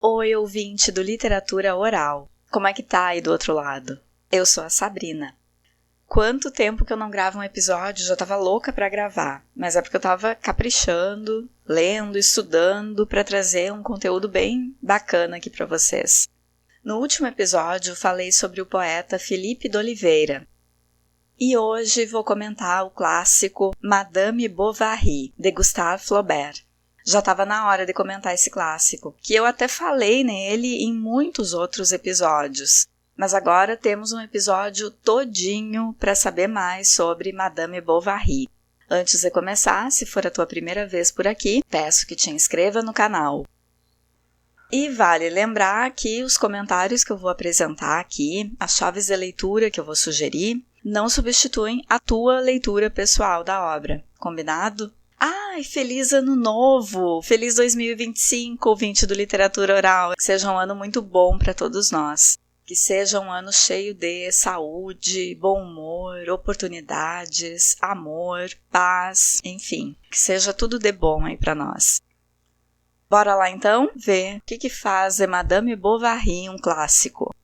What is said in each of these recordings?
Oi, ouvinte do Literatura Oral. Como é que tá aí do outro lado? Eu sou a Sabrina. Quanto tempo que eu não gravo um episódio, já tava louca pra gravar, mas é porque eu tava caprichando, lendo, estudando pra trazer um conteúdo bem bacana aqui pra vocês. No último episódio, falei sobre o poeta Felipe d'Oliveira. E hoje vou comentar o clássico Madame Bovary, de Gustave Flaubert. Já estava na hora de comentar esse clássico, que eu até falei nele em muitos outros episódios. Mas agora temos um episódio todinho para saber mais sobre Madame Bovary. Antes de começar, se for a tua primeira vez por aqui, peço que te inscreva no canal. E vale lembrar que os comentários que eu vou apresentar aqui, as chaves de leitura que eu vou sugerir, não substituem a tua leitura pessoal da obra. Combinado? Ai, feliz ano novo! Feliz 2025, ouvinte do Literatura Oral! Que seja um ano muito bom para todos nós. Que seja um ano cheio de saúde, bom humor, oportunidades, amor, paz, enfim. Que seja tudo de bom aí para nós. Bora lá então ver o que faz de Madame Bovary um clássico.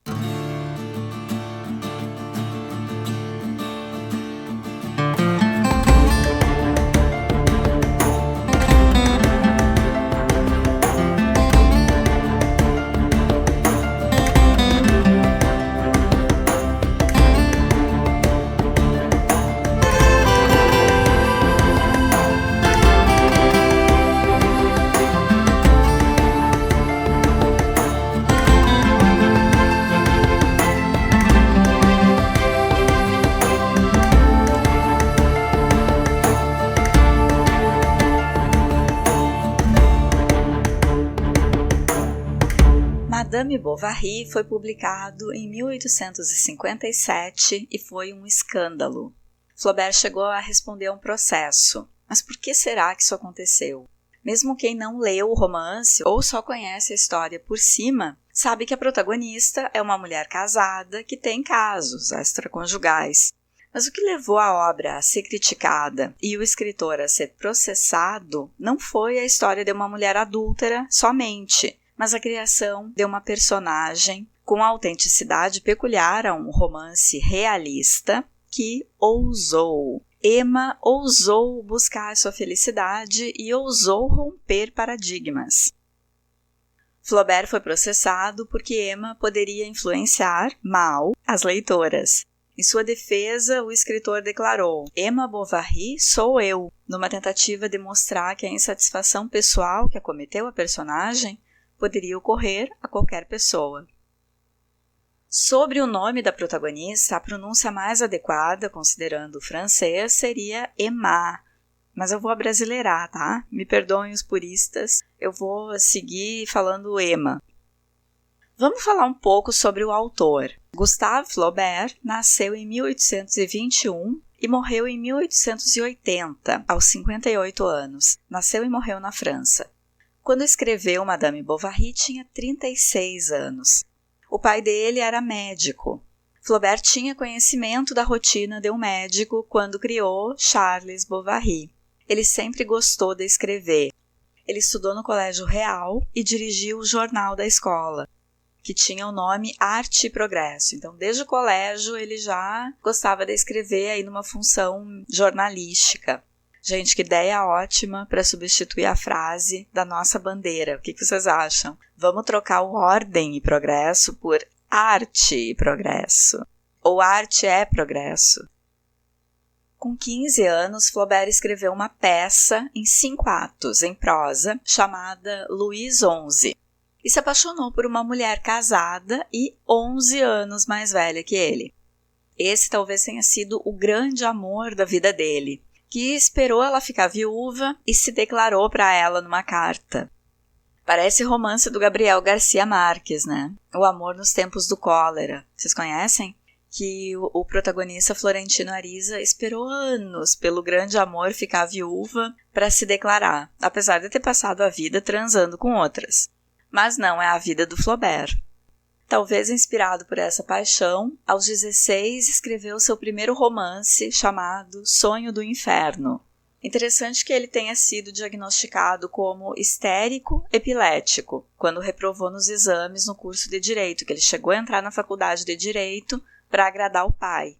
Madame Bovary foi publicado em 1857 e foi um escândalo. Flaubert chegou a responder a um processo. Mas por que será que isso aconteceu? Mesmo quem não leu o romance ou só conhece a história por cima, sabe que a protagonista é uma mulher casada que tem casos extraconjugais. Mas o que levou a obra a ser criticada e o escritor a ser processado não foi a história de uma mulher adúltera somente, mas a criação de uma personagem com autenticidade peculiar a um romance realista que ousou. Emma ousou buscar sua felicidade e ousou romper paradigmas. Flaubert foi processado porque Emma poderia influenciar mal as leitoras. Em sua defesa, o escritor declarou: Emma Bovary sou eu, numa tentativa de mostrar que a insatisfação pessoal que acometeu a personagem poderia ocorrer a qualquer pessoa. Sobre o nome da protagonista, a pronúncia mais adequada, considerando o francês, seria Emma. Mas eu vou abrasileirar, tá? Me perdoem os puristas, eu vou seguir falando Emma. Vamos falar um pouco sobre o autor. Gustave Flaubert nasceu em 1821 e morreu em 1880, aos 58 anos. Nasceu e morreu na França. Quando escreveu Madame Bovary, tinha 36 anos. O pai dele era médico. Flaubert tinha conhecimento da rotina de um médico quando criou Charles Bovary. Ele sempre gostou de escrever. Ele estudou no Colégio Real e dirigiu o jornal da escola, que tinha o nome Arte e Progresso. Então, desde o colégio, ele já gostava de escrever aí numa função jornalística. Gente, que ideia ótima para substituir a frase da nossa bandeira. O que vocês acham? Vamos trocar o ordem e progresso por arte e progresso. Ou arte é progresso. Com 15 anos, Flaubert escreveu uma peça em 5 atos, em prosa, chamada Louise XI. E se apaixonou por uma mulher casada e 11 anos mais velha que ele. Esse talvez tenha sido o grande amor da vida dele, que esperou ela ficar viúva e se declarou para ela numa carta. Parece romance do Gabriel Garcia Marques, né? O Amor nos Tempos do Cólera. Vocês conhecem? Que o protagonista Florentino Ariza esperou anos pelo grande amor ficar viúva para se declarar, apesar de ter passado a vida transando com outras. Mas não é a vida do Flaubert. Talvez inspirado por essa paixão, aos 16 escreveu seu primeiro romance chamado Sonho do Inferno. Interessante que ele tenha sido diagnosticado como histérico epilético, quando reprovou nos exames no curso de Direito, que ele chegou a entrar na faculdade de Direito para agradar o pai.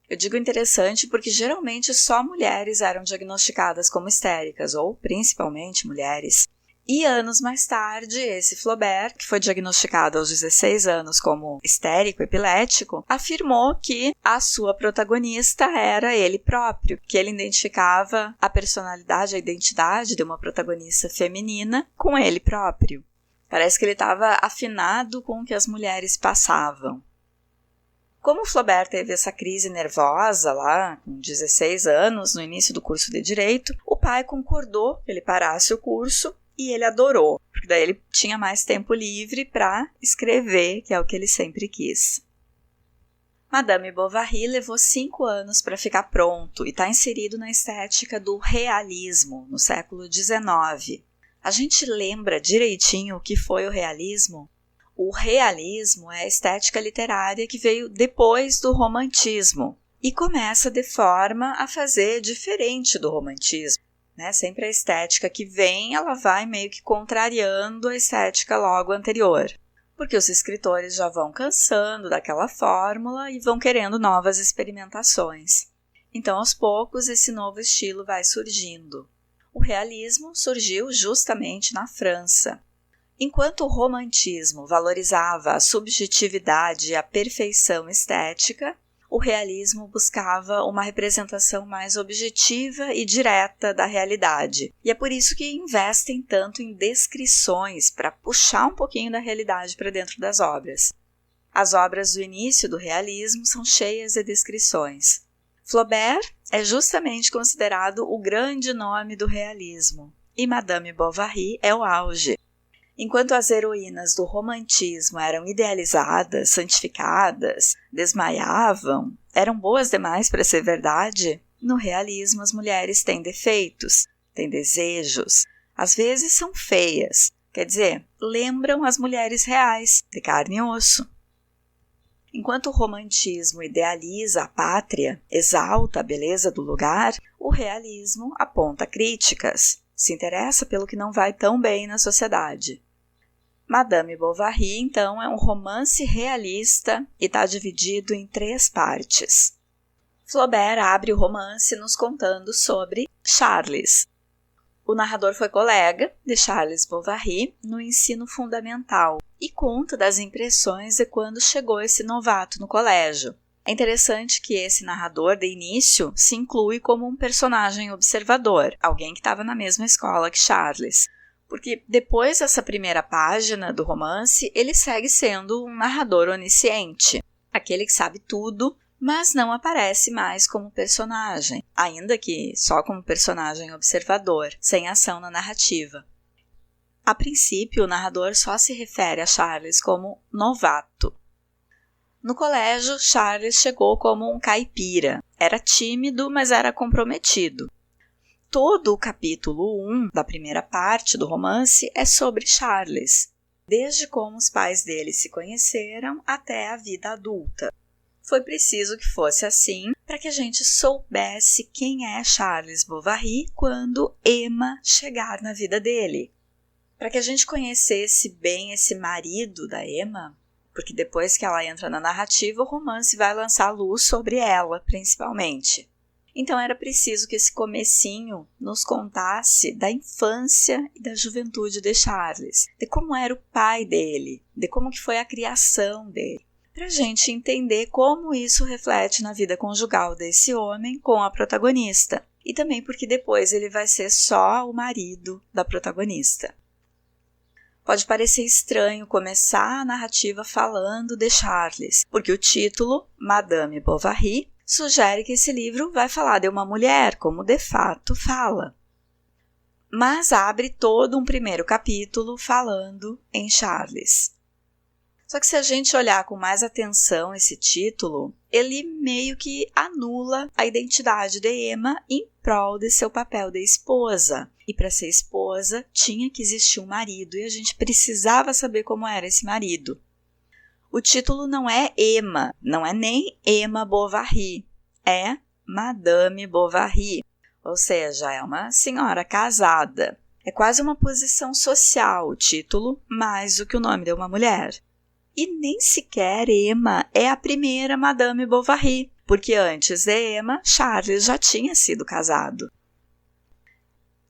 Eu digo interessante porque geralmente só mulheres eram diagnosticadas como histéricas, ou principalmente mulheres. E anos mais tarde, esse Flaubert, que foi diagnosticado aos 16 anos como histérico epilético, afirmou que a sua protagonista era ele próprio, que ele identificava a personalidade, a identidade de uma protagonista feminina com ele próprio. Parece que ele estava afinado com o que as mulheres passavam. Como Flaubert teve essa crise nervosa lá, com 16 anos, no início do curso de Direito, o pai concordou que ele parasse o curso e ele adorou, porque daí ele tinha mais tempo livre para escrever, que é o que ele sempre quis. Madame Bovary levou 5 anos para ficar pronto e está inserido na estética do realismo, no século XIX. A gente lembra direitinho o que foi o realismo? O realismo é a estética literária que veio depois do romantismo e começa de forma a fazer diferente do romantismo. Sempre a estética que vem, ela vai meio que contrariando a estética logo anterior, porque os escritores já vão cansando daquela fórmula e vão querendo novas experimentações. Então, aos poucos, esse novo estilo vai surgindo. O realismo surgiu justamente na França. Enquanto o romantismo valorizava a subjetividade e a perfeição estética, o realismo buscava uma representação mais objetiva e direta da realidade. E é por isso que investem tanto em descrições, para puxar um pouquinho da realidade para dentro das obras. As obras do início do realismo são cheias de descrições. Flaubert é justamente considerado o grande nome do realismo, e Madame Bovary é o auge. Enquanto as heroínas do romantismo eram idealizadas, santificadas, desmaiavam, eram boas demais para ser verdade, no realismo as mulheres têm defeitos, têm desejos, às vezes são feias, quer dizer, lembram as mulheres reais, de carne e osso. Enquanto o romantismo idealiza a pátria, exalta a beleza do lugar, o realismo aponta críticas, se interessa pelo que não vai tão bem na sociedade. Madame Bovary, então, é um romance realista e está dividido em 3 partes. Flaubert abre o romance nos contando sobre Charles. O narrador foi colega de Charles Bovary no ensino fundamental e conta das impressões de quando chegou esse novato no colégio. É interessante que esse narrador, de início, se inclui como um personagem observador, alguém que estava na mesma escola que Charles. Porque depois dessa primeira página do romance, ele segue sendo um narrador onisciente, aquele que sabe tudo, mas não aparece mais como personagem, ainda que só como personagem observador, sem ação na narrativa. A princípio, o narrador só se refere a Charles como novato. No colégio, Charles chegou como um caipira. Era tímido, mas era comprometido. Todo o capítulo 1 da primeira parte do romance é sobre Charles, desde como os pais dele se conheceram até a vida adulta. Foi preciso que fosse assim para que a gente soubesse quem é Charles Bovary quando Emma chegar na vida dele. Para que a gente conhecesse bem esse marido da Emma, porque depois que ela entra na narrativa, o romance vai lançar luz sobre ela, principalmente. Então era preciso que esse comecinho nos contasse da infância e da juventude de Charles, de como era o pai dele, de como que foi a criação dele, para a gente entender como isso reflete na vida conjugal desse homem com a protagonista, e também porque depois ele vai ser só o marido da protagonista. Pode parecer estranho começar a narrativa falando de Charles, porque o título, Madame Bovary, sugere que esse livro vai falar de uma mulher, como de fato fala. Mas abre todo um primeiro capítulo falando em Charles. Só que se a gente olhar com mais atenção esse título, ele meio que anula a identidade de Emma em prol de seu papel de esposa. E para ser esposa, tinha que existir um marido e a gente precisava saber como era esse marido. O título não é Emma, não é nem Emma Bovary, é Madame Bovary. ou seja, é uma senhora casada. É quase uma posição social o título, mais do que o nome de uma mulher. E nem sequer Emma é a primeira Madame Bovary, porque antes de Emma, Charles já tinha sido casado.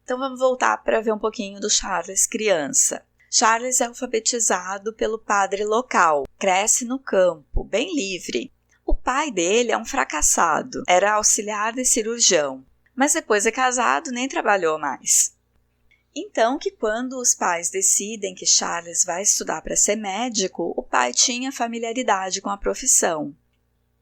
Então vamos voltar para ver um pouquinho do Charles criança. Charles é alfabetizado pelo padre local, cresce no campo, bem livre. O pai dele é um fracassado, era auxiliar de cirurgião, mas depois de casado nem trabalhou mais. Então que quando os pais decidem que Charles vai estudar para ser médico, o pai tinha familiaridade com a profissão.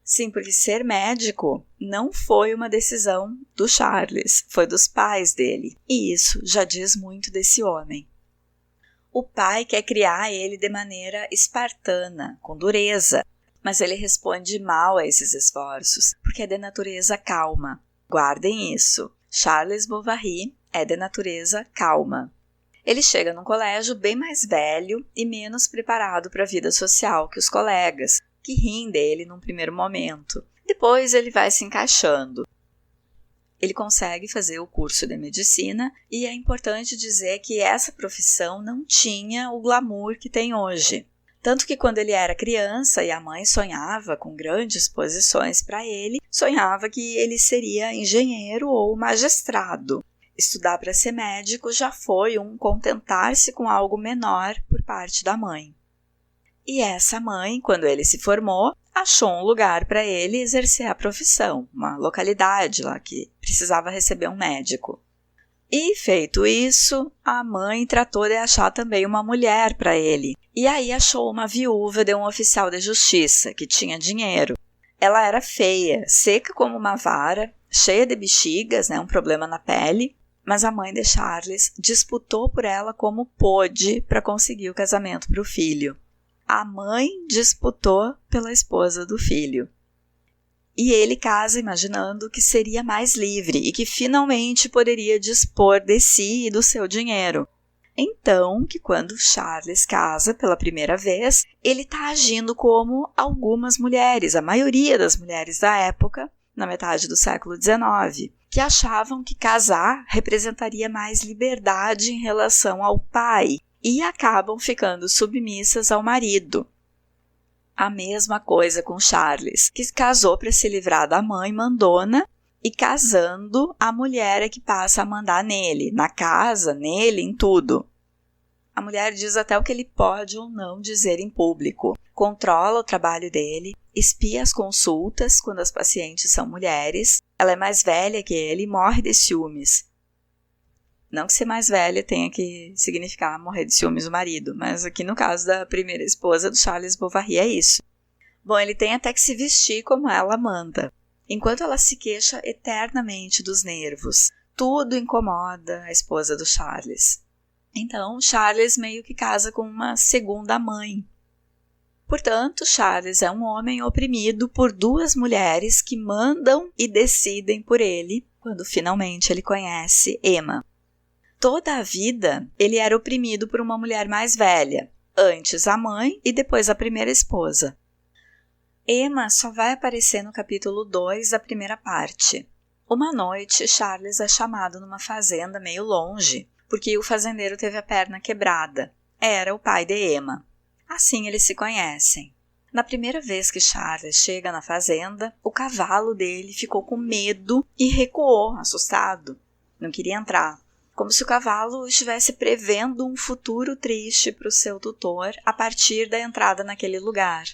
Sim, porque ser médico não foi uma decisão do Charles, foi dos pais dele. E isso já diz muito desse homem. O pai quer criar ele de maneira espartana, com dureza, mas ele responde mal a esses esforços, porque é de natureza calma. Guardem isso, Charles Bovary é de natureza calma. Ele chega num colégio bem mais velho e menos preparado para a vida social que os colegas, que riem dele num primeiro momento. Depois ele vai se encaixando. Ele consegue fazer o curso de medicina e é importante dizer que essa profissão não tinha o glamour que tem hoje. Tanto que quando ele era criança e a mãe sonhava com grandes posições para ele, sonhava que ele seria engenheiro ou magistrado. Estudar para ser médico já foi um contentar-se com algo menor por parte da mãe. E essa mãe, quando ele se formou, achou um lugar para ele exercer a profissão, uma localidade lá que precisava receber um médico. E feito isso, a mãe tratou de achar também uma mulher para ele. E aí achou uma viúva de um oficial de justiça que tinha dinheiro. Ela era feia, seca como uma vara, cheia de bexigas, um problema na pele. Mas a mãe de Charles disputou por ela como pôde para conseguir o casamento para o filho. A mãe disputou pela esposa do filho. E ele casa imaginando que seria mais livre e que finalmente poderia dispor de si e do seu dinheiro. Então, que quando Charles casa pela primeira vez, ele está agindo como algumas mulheres, a maioria das mulheres da época, na metade do século XIX, que achavam que casar representaria mais liberdade em relação ao pai e acabam ficando submissas ao marido. A mesma coisa com Charles, que casou para se livrar da mãe mandona e casando, a mulher é que passa a mandar nele, na casa, nele, em tudo. A mulher diz até o que ele pode ou não dizer em público, controla o trabalho dele, espia as consultas quando as pacientes são mulheres, ela é mais velha que ele e morre de ciúmes. Não que ser mais velha tenha que significar morrer de ciúmes o marido, mas aqui no caso da primeira esposa do Charles Bovary é isso. Bom, ele tem até que se vestir como ela manda, enquanto ela se queixa eternamente dos nervos. Tudo incomoda a esposa do Charles. Então, Charles meio que casa com uma segunda mãe. Portanto, Charles é um homem oprimido por duas mulheres que mandam e decidem por ele quando finalmente ele conhece Emma. Toda a vida, ele era oprimido por uma mulher mais velha, antes a mãe e depois a primeira esposa. Emma só vai aparecer no capítulo 2 da primeira parte. Uma noite, Charles é chamado numa fazenda meio longe, porque o fazendeiro teve a perna quebrada. Era o pai de Emma. Assim eles se conhecem. Na primeira vez que Charles chega na fazenda, o cavalo dele ficou com medo e recuou, assustado. Não queria entrar. Como se o cavalo estivesse prevendo um futuro triste para o seu tutor a partir da entrada naquele lugar.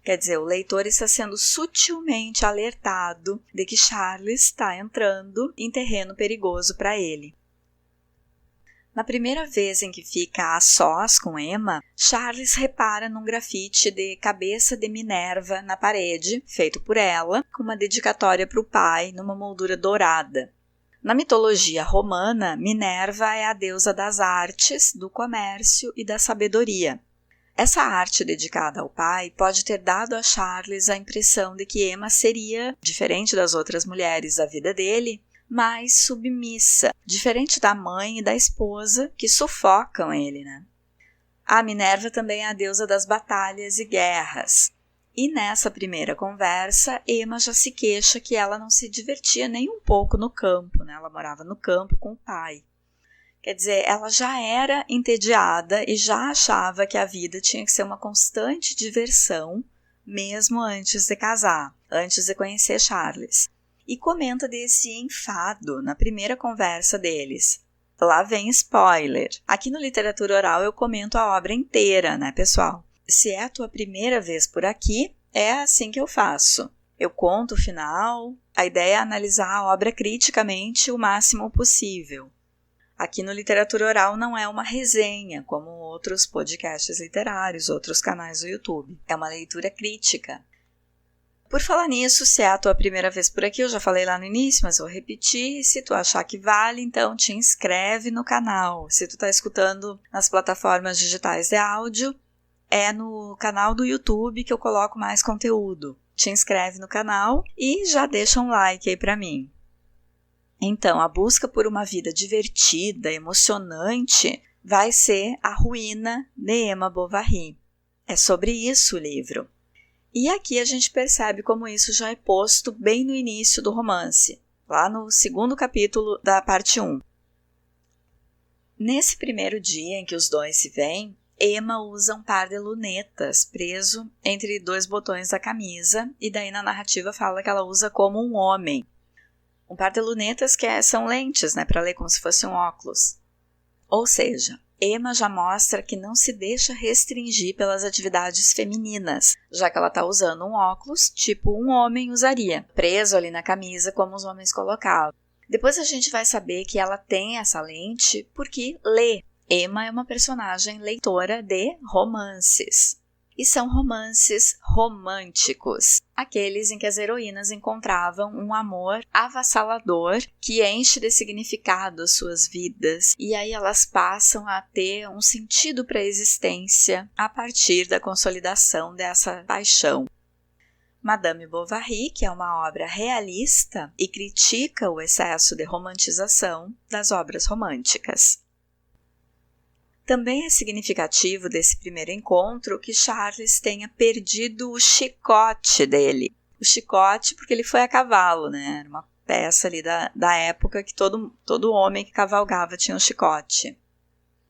Quer dizer, o leitor está sendo sutilmente alertado de que Charles está entrando em terreno perigoso para ele. Na primeira vez em que fica a sós com Emma, Charles repara num grafite de cabeça de Minerva na parede, feito por ela, com uma dedicatória para o pai numa moldura dourada. Na mitologia romana, Minerva é a deusa das artes, do comércio e da sabedoria. Essa arte dedicada ao pai pode ter dado a Charles a impressão de que Emma seria, diferente das outras mulheres da vida dele, mais submissa, diferente da mãe e da esposa que sufocam ele, A Minerva também é a deusa das batalhas e guerras. E nessa primeira conversa, Emma já se queixa que ela não se divertia nem um pouco no campo, né? Ela morava no campo com o pai. Quer dizer, ela já era entediada e já achava que a vida tinha que ser uma constante diversão, mesmo antes de casar, antes de conhecer Charles. E comenta desse enfado na primeira conversa deles. Lá vem spoiler. Aqui no Literatura Oral eu comento a obra inteira, né, pessoal? Se é a tua primeira vez por aqui, é assim que eu faço. Eu conto o final, a ideia é analisar a obra criticamente o máximo possível. Aqui no Literatura Oral não é uma resenha, como outros podcasts literários, outros canais do YouTube. É uma leitura crítica. Por falar nisso, se é a tua primeira vez por aqui, eu já falei lá no início, mas vou repetir. Se tu achar que vale, então te inscreve no canal. Se tu está escutando nas plataformas digitais de áudio, é no canal do YouTube que eu coloco mais conteúdo. Te inscreve no canal e já deixa um like aí para mim. Então, a busca por uma vida divertida, emocionante, vai ser a ruína de Emma Bovary. É sobre isso o livro. E aqui a gente percebe como isso já é posto bem no início do romance, lá no segundo capítulo da parte 1. Nesse primeiro dia em que os dois se veem, Emma usa um par de lunetas preso entre 2 botões da camisa, e daí na narrativa fala que ela usa como um homem. Um par de lunetas que são lentes, né, para ler como se fosse um óculos. Ou seja, Emma já mostra que não se deixa restringir pelas atividades femininas, já que ela está usando um óculos tipo um homem usaria, preso ali na camisa como os homens colocavam. Depois a gente vai saber que ela tem essa lente porque lê. Emma é uma personagem leitora de romances. E são romances românticos, aqueles em que as heroínas encontravam um amor avassalador que enche de significado as suas vidas, e aí elas passam a ter um sentido para a existência a partir da consolidação dessa paixão. Madame Bovary, que é uma obra realista e critica o excesso de romantização das obras românticas. Também é significativo desse primeiro encontro que Charles tenha perdido o chicote dele. O chicote porque ele foi a cavalo, né? Era uma peça ali da época que todo homem que cavalgava tinha um chicote.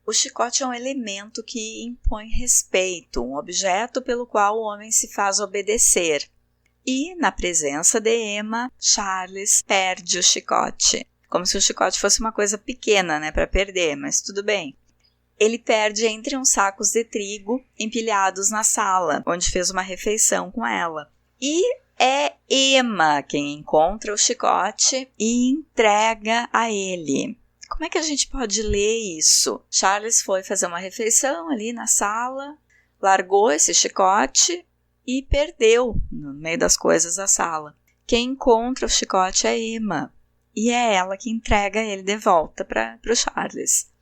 O chicote é um elemento que impõe respeito, um objeto pelo qual o homem se faz obedecer. E, na presença de Emma, Charles perde o chicote. Como se o chicote fosse uma coisa pequena, né, para perder, mas tudo bem. Ele perde entre uns sacos de trigo empilhados na sala, onde fez uma refeição com ela. E é Emma quem encontra o chicote e entrega a ele. Como é que a gente pode ler isso? Charles foi fazer uma refeição ali na sala, largou esse chicote e perdeu no meio das coisas da sala. Quem encontra o chicote é Emma. E é ela que entrega ele de volta para o Charles.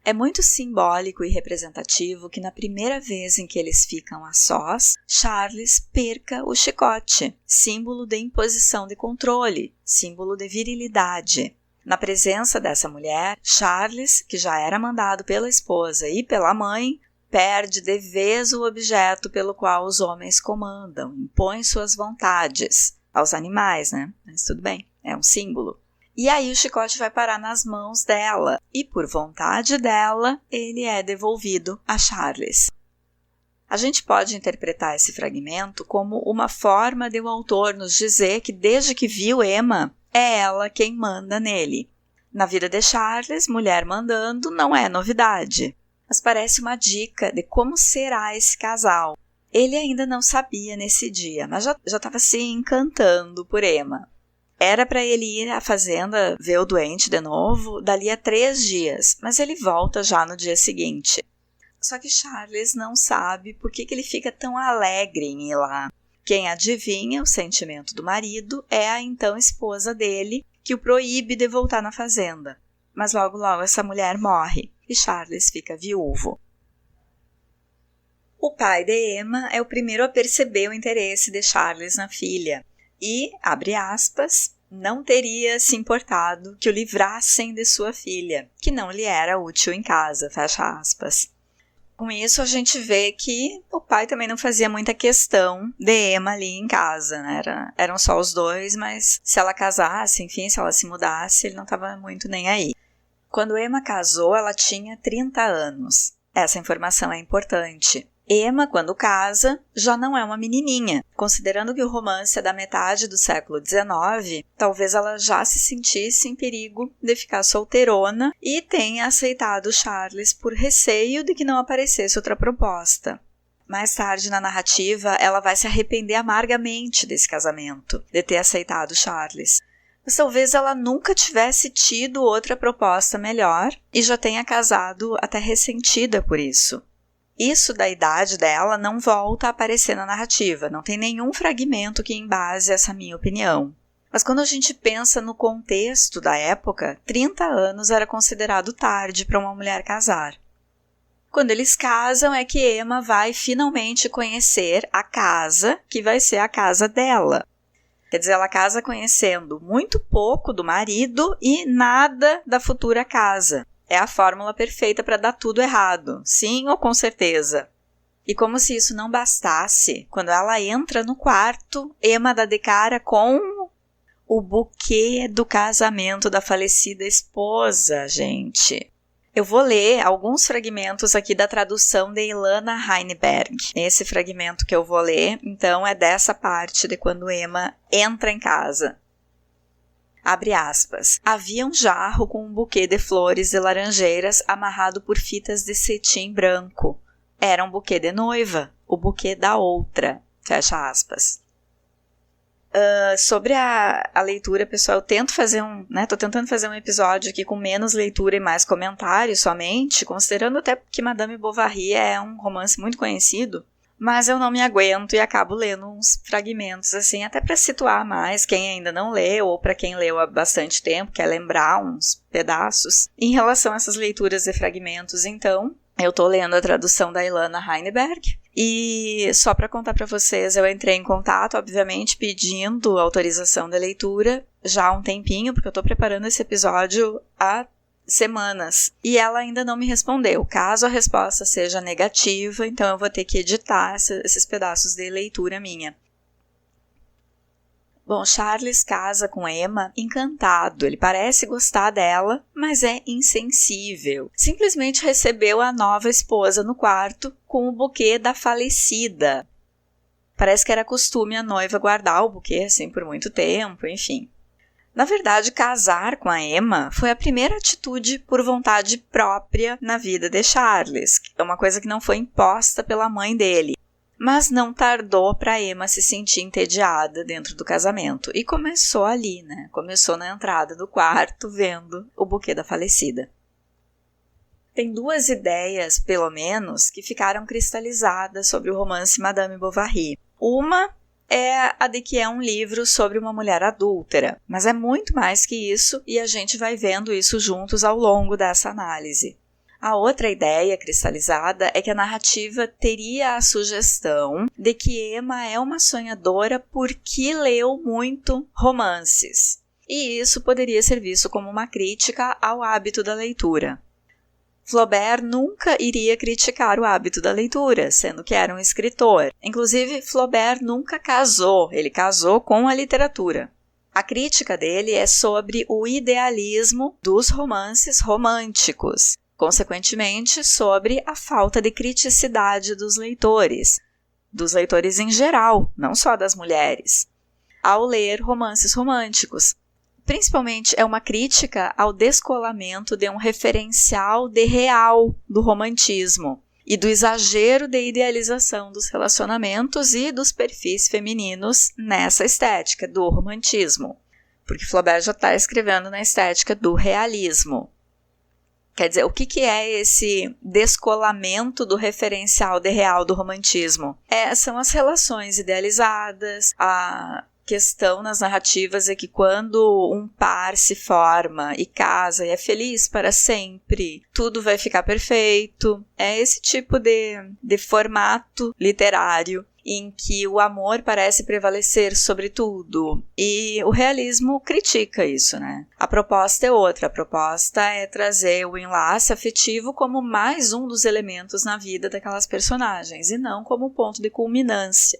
É muito simbólico e representativo que na primeira vez em que eles ficam a sós, Charles perca o chicote, símbolo de imposição de controle, símbolo de virilidade. Na presença dessa mulher, Charles, que já era mandado pela esposa e pela mãe, perde de vez o objeto pelo qual os homens comandam, impõem suas vontades aos animais, né? Mas tudo bem, é um símbolo. E aí o chicote vai parar nas mãos dela, e por vontade dela, ele é devolvido a Charles. A gente pode interpretar esse fragmento como uma forma de o autor nos dizer que desde que viu Emma, é ela quem manda nele. Na vida de Charles, mulher mandando não é novidade, mas parece uma dica de como será esse casal. Ele ainda não sabia nesse dia, mas já estava se encantando por Emma. Era para ele ir à fazenda ver o doente de novo dali a 3 dias, mas ele volta já no dia seguinte. Só que Charles não sabe por que ele fica tão alegre em ir lá. Quem adivinha o sentimento do marido é a então esposa dele, que o proíbe de voltar na fazenda. Mas logo logo essa mulher morre e Charles fica viúvo. O pai de Emma é o primeiro a perceber o interesse de Charles na filha. E, abre aspas, não teria se importado que o livrassem de sua filha, que não lhe era útil em casa, fecha aspas. Com isso, a gente vê que o pai também não fazia muita questão de Emma ali em casa, né? Eram só os dois, mas se ela casasse, enfim, se ela se mudasse, ele não estava muito nem aí. Quando Emma casou, ela tinha 30 anos. Essa informação é importante. Emma, quando casa, já não é uma menininha. Considerando que o romance é da metade do século XIX, talvez ela já se sentisse em perigo de ficar solteirona e tenha aceitado Charles por receio de que não aparecesse outra proposta. Mais tarde na narrativa, ela vai se arrepender amargamente desse casamento, de ter aceitado Charles. Mas talvez ela nunca tivesse tido outra proposta melhor e já tenha casado até ressentida por isso. Isso da idade dela não volta a aparecer na narrativa, não tem nenhum fragmento que embase essa minha opinião. Mas quando a gente pensa no contexto da época, 30 anos era considerado tarde para uma mulher casar. Quando eles casam é que Emma vai finalmente conhecer a casa que vai ser a casa dela. Quer dizer, ela casa conhecendo muito pouco do marido e nada da futura casa. É a fórmula perfeita para dar tudo errado, sim ou com certeza. E como se isso não bastasse, quando ela entra no quarto, Emma dá de cara com o buquê do casamento da falecida esposa, gente. Eu vou ler alguns fragmentos aqui da tradução de Ilana Heinberg. Esse fragmento que eu vou ler, então, é dessa parte de quando Emma entra em casa. Abre aspas. Havia um jarro com um buquê de flores de laranjeiras amarrado por fitas de cetim branco. Era um buquê de noiva, o buquê da outra. Fecha aspas. Sobre a leitura, pessoal, eu tento fazer tô tentando fazer um episódio aqui com menos leitura e mais comentários somente, considerando até que Madame Bovary é um romance muito conhecido. Mas eu não me aguento e acabo lendo uns fragmentos, assim, até para situar mais quem ainda não leu ou para quem leu há bastante tempo, quer lembrar uns pedaços. Em relação a essas leituras de fragmentos, então, eu estou lendo a tradução da Ilana Heinberg e só para contar para vocês, eu entrei em contato, obviamente, pedindo autorização de leitura já há um tempinho, porque eu estou preparando esse episódio há semanas, e ela ainda não me respondeu. Caso a resposta seja negativa, então eu vou ter que editar esses pedaços de leitura minha. Bom, Charles casa com Emma encantado, ele parece gostar dela, mas é insensível. Simplesmente recebeu a nova esposa no quarto com o buquê da falecida. Parece que era costume a noiva guardar o buquê assim por muito tempo, enfim. Na verdade, casar com a Emma foi a primeira atitude por vontade própria na vida de Charles. É uma coisa que não foi imposta pela mãe dele. Mas não tardou para Emma se sentir entediada dentro do casamento. E começou ali, né? Começou na entrada do quarto, vendo o buquê da falecida. Tem duas ideias, pelo menos, que ficaram cristalizadas sobre o romance Madame Bovary. Uma é a de que é um livro sobre uma mulher adúltera, mas é muito mais que isso e a gente vai vendo isso juntos ao longo dessa análise. A outra ideia cristalizada é que a narrativa teria a sugestão de que Emma é uma sonhadora porque leu muito romances, e isso poderia ser visto como uma crítica ao hábito da leitura. Flaubert nunca iria criticar o hábito da leitura, sendo que era um escritor. Inclusive, Flaubert nunca casou, ele casou com a literatura. A crítica dele é sobre o idealismo dos romances românticos, consequentemente sobre a falta de criticidade dos leitores em geral, não só das mulheres, ao ler romances românticos. Principalmente é uma crítica ao descolamento de um referencial de real do romantismo e do exagero de idealização dos relacionamentos e dos perfis femininos nessa estética do romantismo, porque Flaubert já está escrevendo na estética do realismo. Quer dizer, o que é esse descolamento do referencial de real do romantismo? São as relações idealizadas, a questão nas narrativas é que quando um par se forma e casa e é feliz para sempre, tudo vai ficar perfeito. É esse tipo de formato literário em que o amor parece prevalecer sobre tudo, e o realismo critica isso, né? A proposta é outra, a proposta é trazer o enlace afetivo como mais um dos elementos na vida daquelas personagens, e não como ponto de culminância.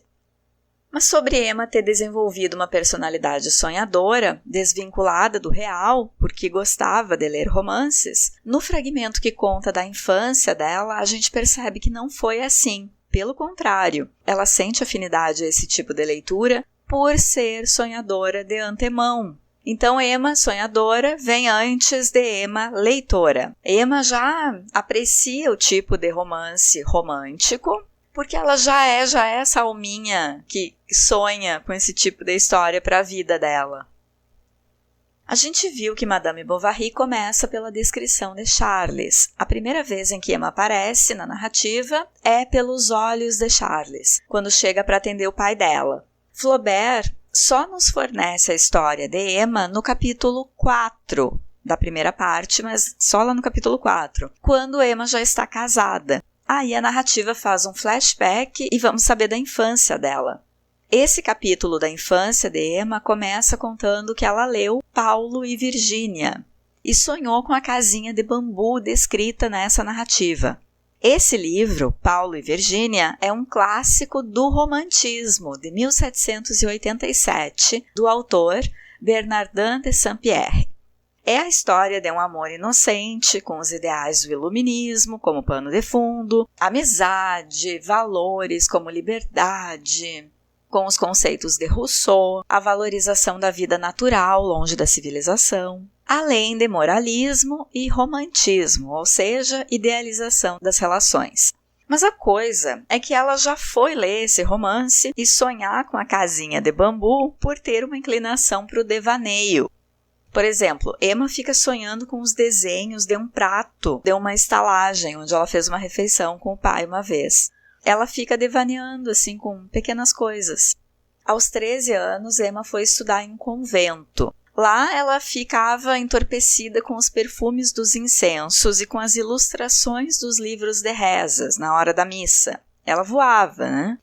Mas sobre Emma ter desenvolvido uma personalidade sonhadora, desvinculada do real, porque gostava de ler romances, no fragmento que conta da infância dela, a gente percebe que não foi assim. Pelo contrário, ela sente afinidade a esse tipo de leitura por ser sonhadora de antemão. Então, Emma, sonhadora, vem antes de Emma, leitora. Emma já aprecia o tipo de romance romântico, porque ela já é essa alminha que sonha com esse tipo de história para a vida dela. A gente viu que Madame Bovary começa pela descrição de Charles. A primeira vez em que Emma aparece na narrativa é pelos olhos de Charles, quando chega para atender o pai dela. Flaubert só nos fornece a história de Emma no capítulo 4 da primeira parte, mas só lá no capítulo 4, quando Emma já está casada. Aí a narrativa faz um flashback e vamos saber da infância dela. Esse capítulo da infância de Emma começa contando que ela leu Paulo e Virgínia e sonhou com a casinha de bambu descrita nessa narrativa. Esse livro, Paulo e Virgínia, é um clássico do romantismo de 1787, do autor Bernardin de Saint-Pierre. É a história de um amor inocente, com os ideais do iluminismo como pano de fundo, amizade, valores como liberdade, com os conceitos de Rousseau, a valorização da vida natural longe da civilização, além de moralismo e romantismo, ou seja, idealização das relações. Mas a coisa é que ela já foi ler esse romance e sonhar com a casinha de bambu por ter uma inclinação para o devaneio. Por exemplo, Emma fica sonhando com os desenhos de um prato, de uma estalagem, onde ela fez uma refeição com o pai uma vez. Ela fica devaneando, assim, com pequenas coisas. Aos 13 anos, Emma foi estudar em um convento. Lá, ela ficava entorpecida com os perfumes dos incensos e com as ilustrações dos livros de rezas na hora da missa. Ela voava, né?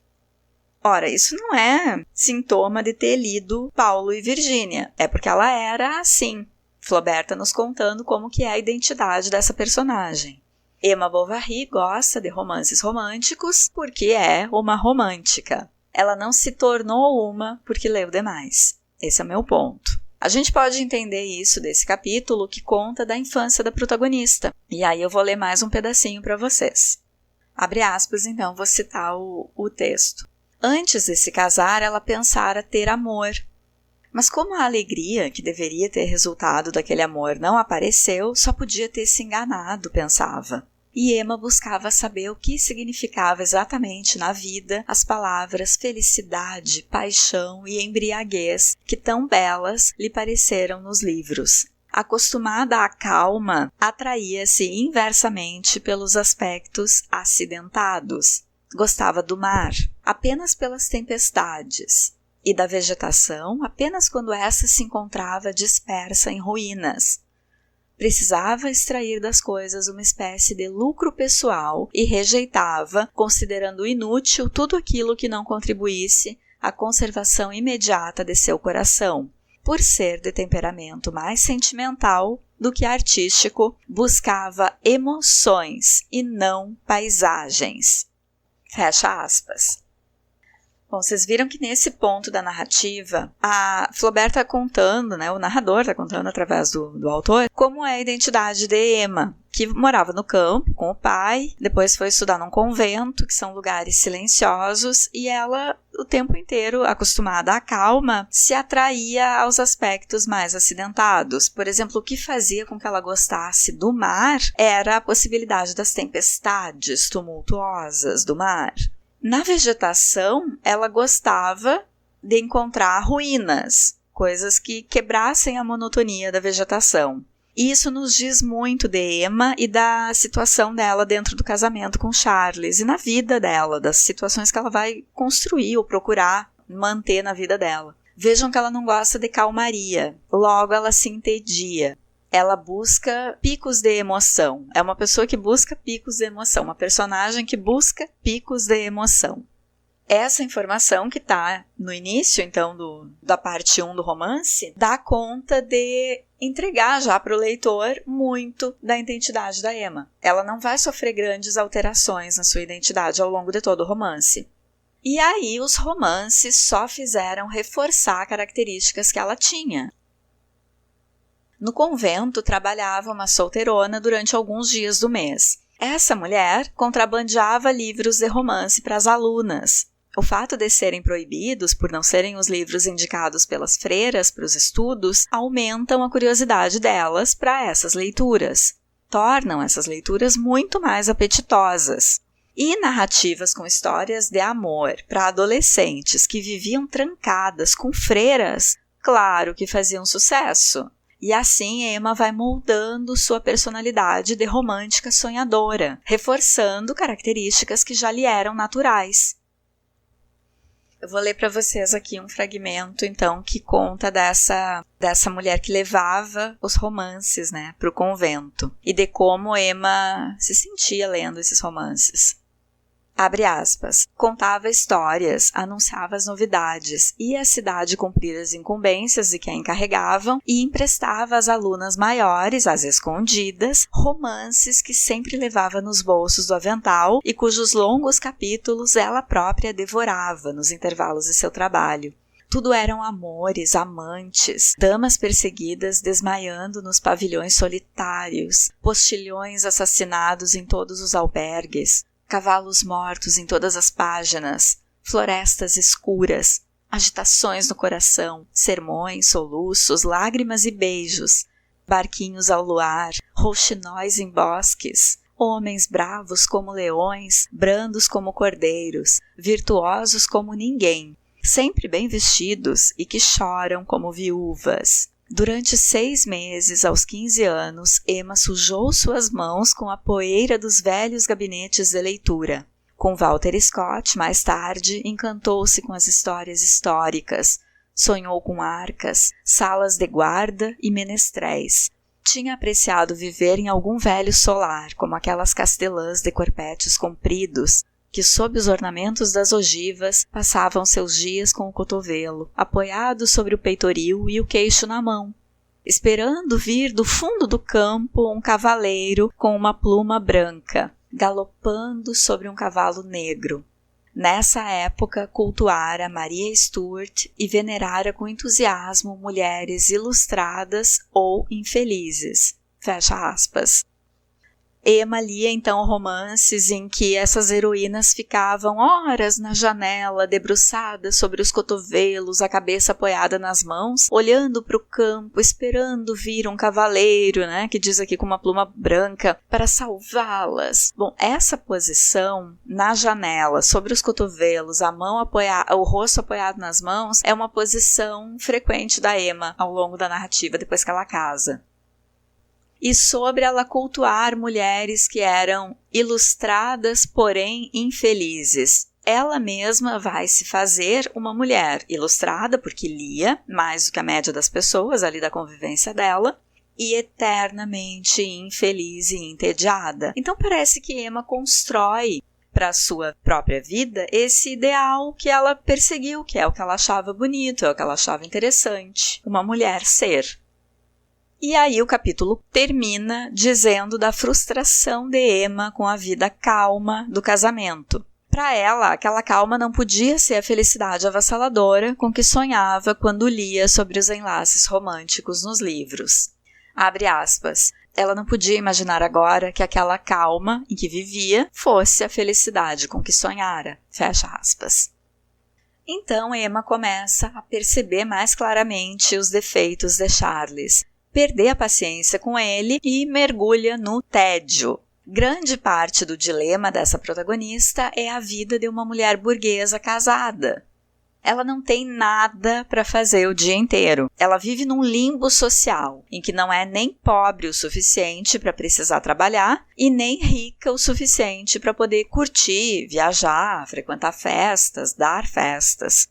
Ora, isso não é sintoma de ter lido Paulo e Virgínia, é porque ela era assim. Flaubert está nos contando como que é a identidade dessa personagem. Emma Bovary gosta de romances românticos porque é uma romântica. Ela não se tornou uma porque leu demais. Esse é o meu ponto. A gente pode entender isso desse capítulo que conta da infância da protagonista. E aí eu vou ler mais um pedacinho para vocês. Abre aspas, então, vou citar o texto. Antes de se casar, ela pensara ter amor. Mas como a alegria que deveria ter resultado daquele amor não apareceu, só podia ter se enganado, pensava. E Emma buscava saber o que significava exatamente na vida as palavras felicidade, paixão e embriaguez que tão belas lhe pareceram nos livros. Acostumada à calma, atraía-se inversamente pelos aspectos acidentados. Gostava do mar apenas pelas tempestades e da vegetação apenas quando essa se encontrava dispersa em ruínas. Precisava extrair das coisas uma espécie de lucro pessoal e rejeitava, considerando inútil tudo aquilo que não contribuísse à conservação imediata de seu coração. Por ser de temperamento mais sentimental do que artístico, buscava emoções e não paisagens. Fecha aspas. Bom, vocês viram que nesse ponto da narrativa, a Flaubert está contando, né, o narrador está contando através do autor, como é a identidade de Emma, que morava no campo com o pai, depois foi estudar num convento, que são lugares silenciosos, e ela, o tempo inteiro, acostumada à calma, se atraía aos aspectos mais acidentados. Por exemplo, o que fazia com que ela gostasse do mar era a possibilidade das tempestades tumultuosas do mar. Na vegetação, ela gostava de encontrar ruínas, coisas que quebrassem a monotonia da vegetação. E isso nos diz muito de Emma e da situação dela dentro do casamento com Charles e na vida dela, das situações que ela vai construir ou procurar manter na vida dela. Vejam que ela não gosta de calmaria, logo ela se entedia. Ela busca picos de emoção. É uma pessoa que busca picos de emoção, uma personagem que busca picos de emoção. Essa informação que está no início, então, da parte 1 do romance, dá conta de entregar já para o leitor muito da identidade da Emma. Ela não vai sofrer grandes alterações na sua identidade ao longo de todo o romance. E aí os romances só fizeram reforçar características que ela tinha. No convento trabalhava uma solteirona durante alguns dias do mês. Essa mulher contrabandeava livros de romance para as alunas. O fato de serem proibidos por não serem os livros indicados pelas freiras para os estudos aumentam a curiosidade delas para essas leituras. Tornam essas leituras muito mais apetitosas. E narrativas com histórias de amor para adolescentes que viviam trancadas com freiras, claro que faziam sucesso. E assim Emma vai moldando sua personalidade de romântica sonhadora, reforçando características que já lhe eram naturais. Eu vou ler para vocês aqui um fragmento, então, que conta dessa mulher que levava os romances, né, para o convento. E de como Emma se sentia lendo esses romances. Abre aspas. Contava histórias, anunciava as novidades, ia à cidade cumprir as incumbências de quem encarregavam e emprestava às alunas maiores, às escondidas, romances que sempre levava nos bolsos do avental e cujos longos capítulos ela própria devorava nos intervalos de seu trabalho. Tudo eram amores, amantes, damas perseguidas desmaiando nos pavilhões solitários, postilhões assassinados em todos os albergues, cavalos mortos em todas as páginas, florestas escuras, agitações no coração, sermões, soluços, lágrimas e beijos, barquinhos ao luar, rouxinóis em bosques, homens bravos como leões, brandos como cordeiros, virtuosos como ninguém, sempre bem vestidos e que choram como viúvas. Durante 6 meses, aos 15 anos, Emma sujou suas mãos com a poeira dos velhos gabinetes de leitura. Com Walter Scott, mais tarde, encantou-se com as histórias históricas, sonhou com arcas, salas de guarda e menestréis. Tinha apreciado viver em algum velho solar, como aquelas castelãs de corpetes compridos, que sob os ornamentos das ogivas passavam seus dias com o cotovelo, apoiado sobre o peitoril e o queixo na mão, esperando vir do fundo do campo um cavaleiro com uma pluma branca, galopando sobre um cavalo negro. Nessa época, cultuara Maria Stuart e venerara com entusiasmo mulheres ilustradas ou infelizes. Fecha aspas. Emma lia então romances em que essas heroínas ficavam horas na janela, debruçadas sobre os cotovelos, a cabeça apoiada nas mãos, olhando para o campo, esperando vir um cavaleiro, né, que diz aqui com uma pluma branca, para salvá-las. Bom, essa posição na janela, sobre os cotovelos, o rosto apoiado nas mãos, é uma posição frequente da Emma ao longo da narrativa, depois que ela casa. E sobre ela cultuar mulheres que eram ilustradas, porém infelizes. Ela mesma vai se fazer uma mulher ilustrada, porque lia mais do que a média das pessoas ali da convivência dela, e eternamente infeliz e entediada. Então parece que Emma constrói para a sua própria vida esse ideal que ela perseguiu, que é o que ela achava bonito, é o que ela achava interessante, uma mulher ser. E aí o capítulo termina dizendo da frustração de Emma com a vida calma do casamento. Para ela, aquela calma não podia ser a felicidade avassaladora com que sonhava quando lia sobre os enlaces românticos nos livros. Abre aspas. Ela não podia imaginar agora que aquela calma em que vivia fosse a felicidade com que sonhara. Fecha aspas. Então Emma começa a perceber mais claramente os defeitos de Charles, perder a paciência com ele e mergulha no tédio. Grande parte do dilema dessa protagonista é a vida de uma mulher burguesa casada. Ela não tem nada para fazer o dia inteiro. Ela vive num limbo social, em que não é nem pobre o suficiente para precisar trabalhar e nem rica o suficiente para poder curtir, viajar, frequentar festas, dar festas.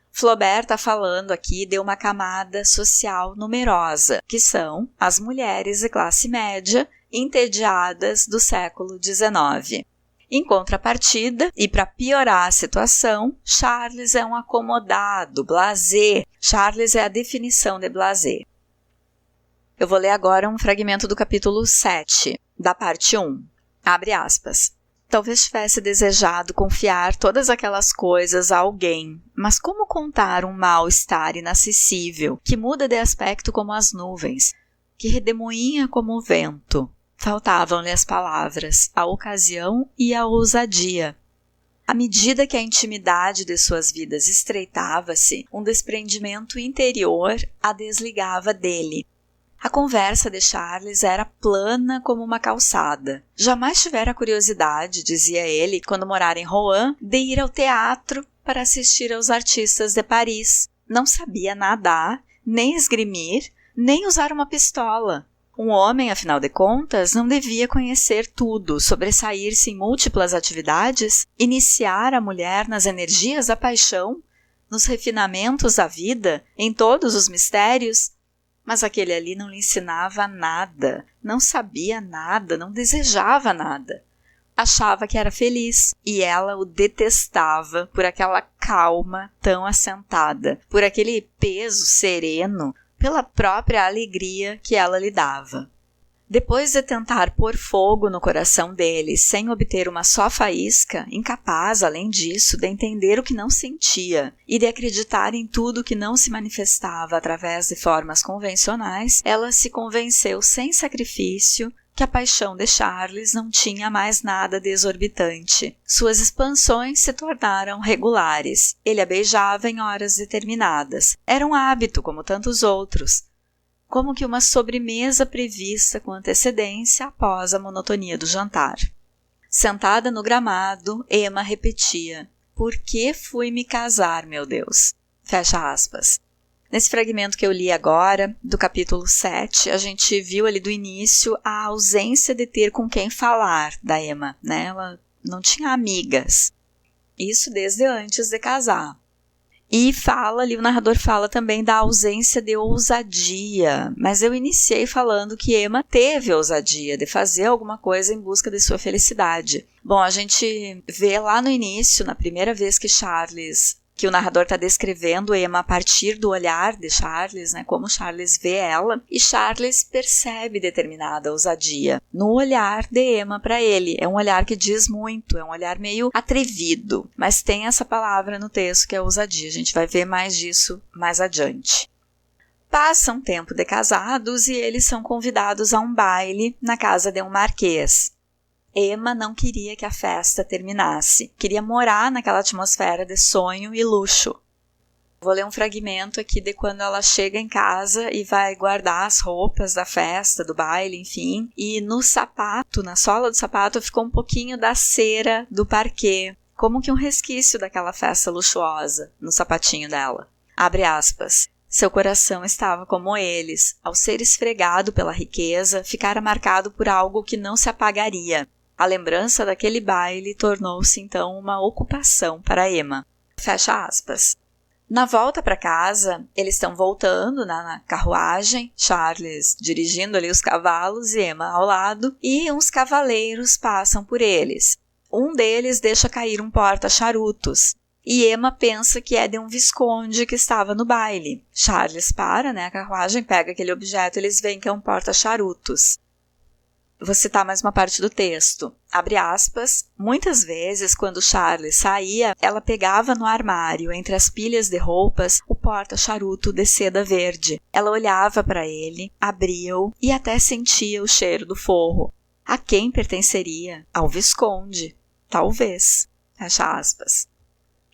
Flaubert está falando aqui de uma camada social numerosa, que são as mulheres de classe média entediadas do século XIX. Em contrapartida, e para piorar a situação, Charles é um acomodado, blasé. Charles é a definição de blasé. Eu vou ler agora um fragmento do capítulo 7, da parte 1. Abre aspas. Talvez tivesse desejado confiar todas aquelas coisas a alguém, mas como contar um mal-estar inacessível, que muda de aspecto como as nuvens, que redemoinha como o vento? Faltavam-lhe as palavras, a ocasião e a ousadia. À medida que a intimidade de suas vidas estreitava-se, um desprendimento interior a desligava dele. A conversa de Charles era plana como uma calçada. Jamais tivera a curiosidade, dizia ele, quando morara em Rouen, de ir ao teatro para assistir aos artistas de Paris. Não sabia nadar, nem esgrimir, nem usar uma pistola. Um homem, afinal de contas, não devia conhecer tudo, sobressair-se em múltiplas atividades, iniciar a mulher nas energias da paixão, nos refinamentos da vida, em todos os mistérios. Mas aquele ali não lhe ensinava nada, não sabia nada, não desejava nada. Achava que era feliz e ela o detestava por aquela calma tão assentada, por aquele peso sereno, pela própria alegria que ela lhe dava. Depois de tentar pôr fogo no coração dele sem obter uma só faísca, incapaz, além disso, de entender o que não sentia e de acreditar em tudo que não se manifestava através de formas convencionais, ela se convenceu sem sacrifício que a paixão de Charles não tinha mais nada de exorbitante. Suas expansões se tornaram regulares. Ele a beijava em horas determinadas. Era um hábito como tantos outros, como que uma sobremesa prevista com antecedência após a monotonia do jantar. Sentada no gramado, Emma repetia: "Por que fui me casar, meu Deus?" Fecha aspas. Nesse fragmento que eu li agora, do capítulo 7, a gente viu ali do início a ausência de ter com quem falar da Emma, né? Ela não tinha amigas. Isso desde antes de casar. E fala ali, o narrador fala também da ausência de ousadia, mas eu iniciei falando que Emma teve ousadia de fazer alguma coisa em busca de sua felicidade. Bom, a gente vê lá no início, na primeira vez que o narrador está descrevendo Emma a partir do olhar de Charles, né, como Charles vê ela, e Charles percebe determinada ousadia no olhar de Emma para ele. É um olhar que diz muito, é um olhar meio atrevido, mas tem essa palavra no texto que é ousadia. A gente vai ver mais disso mais adiante. Passa um tempo de casados e eles são convidados a um baile na casa de um marquês. Emma não queria que a festa terminasse, queria morar naquela atmosfera de sonho e luxo. Vou ler um fragmento aqui de quando ela chega em casa e vai guardar as roupas da festa, do baile, enfim, e no sapato, na sola do sapato, ficou um pouquinho da cera do parquet, como que um resquício daquela festa luxuosa no sapatinho dela. Abre aspas. Seu coração estava como eles, ao ser esfregado pela riqueza, ficara marcado por algo que não se apagaria. A lembrança daquele baile tornou-se então uma ocupação para Emma. Fecha aspas. Na volta para casa, eles estão voltando na carruagem, Charles dirigindo ali os cavalos e Emma ao lado, e uns cavaleiros passam por eles. Um deles deixa cair um porta-charutos, e Emma pensa que é de um visconde que estava no baile. Charles para, a carruagem pega aquele objeto, eles veem que é um porta-charutos. Vou citar mais uma parte do texto. Abre aspas. Muitas vezes, quando Charles saía, ela pegava no armário, entre as pilhas de roupas, o porta-charuto de seda verde. Ela olhava para ele, abria-o e até sentia o cheiro do forro. A quem pertenceria? Ao visconde. Talvez. Fecha aspas.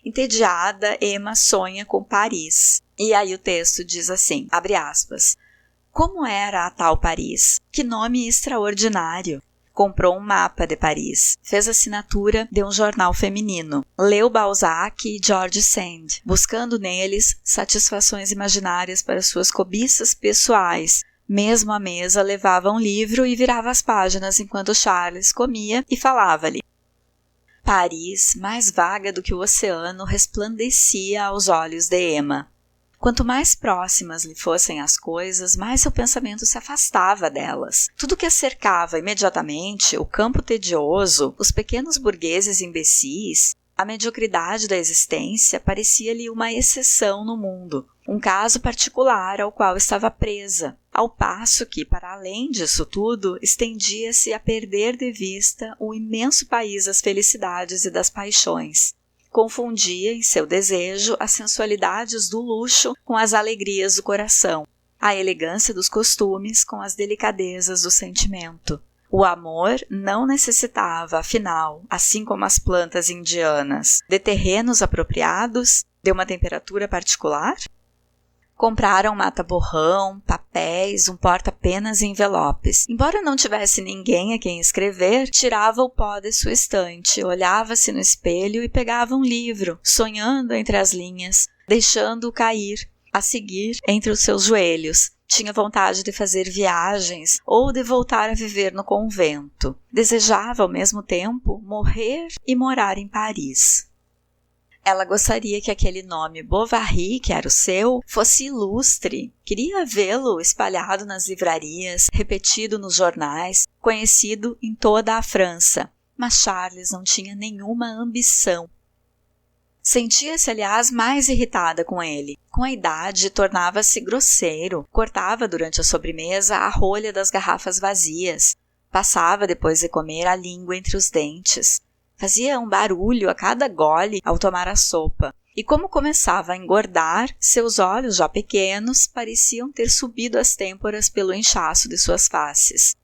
Entediada, Emma sonha com Paris. E aí o texto diz assim, abre aspas. Como era a tal Paris? Que nome extraordinário! Comprou um mapa de Paris, fez assinatura de um jornal feminino, leu Balzac e George Sand, buscando neles satisfações imaginárias para suas cobiças pessoais. Mesmo à mesa levava um livro e virava as páginas enquanto Charles comia e falava-lhe. Paris, mais vaga do que o oceano, resplandecia aos olhos de Emma. Quanto mais próximas lhe fossem as coisas, mais seu pensamento se afastava delas. Tudo que a cercava imediatamente, o campo tedioso, os pequenos burgueses imbecis, a mediocridade da existência, parecia-lhe uma exceção no mundo, um caso particular ao qual estava presa, ao passo que, para além disso tudo, estendia-se a perder de vista o imenso país das felicidades e das paixões. Confundia em seu desejo as sensualidades do luxo com as alegrias do coração, a elegância dos costumes com as delicadezas do sentimento. O amor não necessitava, afinal, assim como as plantas indianas, de terrenos apropriados, de uma temperatura particular? Compraram mata-borrão, papéis, um porta-penas e envelopes. Embora não tivesse ninguém a quem escrever, tirava o pó de sua estante, olhava-se no espelho e pegava um livro, sonhando entre as linhas, deixando-o cair, a seguir entre os seus joelhos. Tinha vontade de fazer viagens ou de voltar a viver no convento. Desejava, ao mesmo tempo, morrer e morar em Paris. Ela gostaria que aquele nome Bovary, que era o seu, fosse ilustre. Queria vê-lo espalhado nas livrarias, repetido nos jornais, conhecido em toda a França. Mas Charles não tinha nenhuma ambição. Sentia-se, aliás, mais irritada com ele. Com a idade, tornava-se grosseiro, cortava durante a sobremesa a rolha das garrafas vazias, passava, depois de comer, a língua entre os dentes. Fazia um barulho a cada gole ao tomar a sopa, e como começava a engordar, seus olhos, já pequenos, pareciam ter subido às têmporas pelo inchaço de suas faces.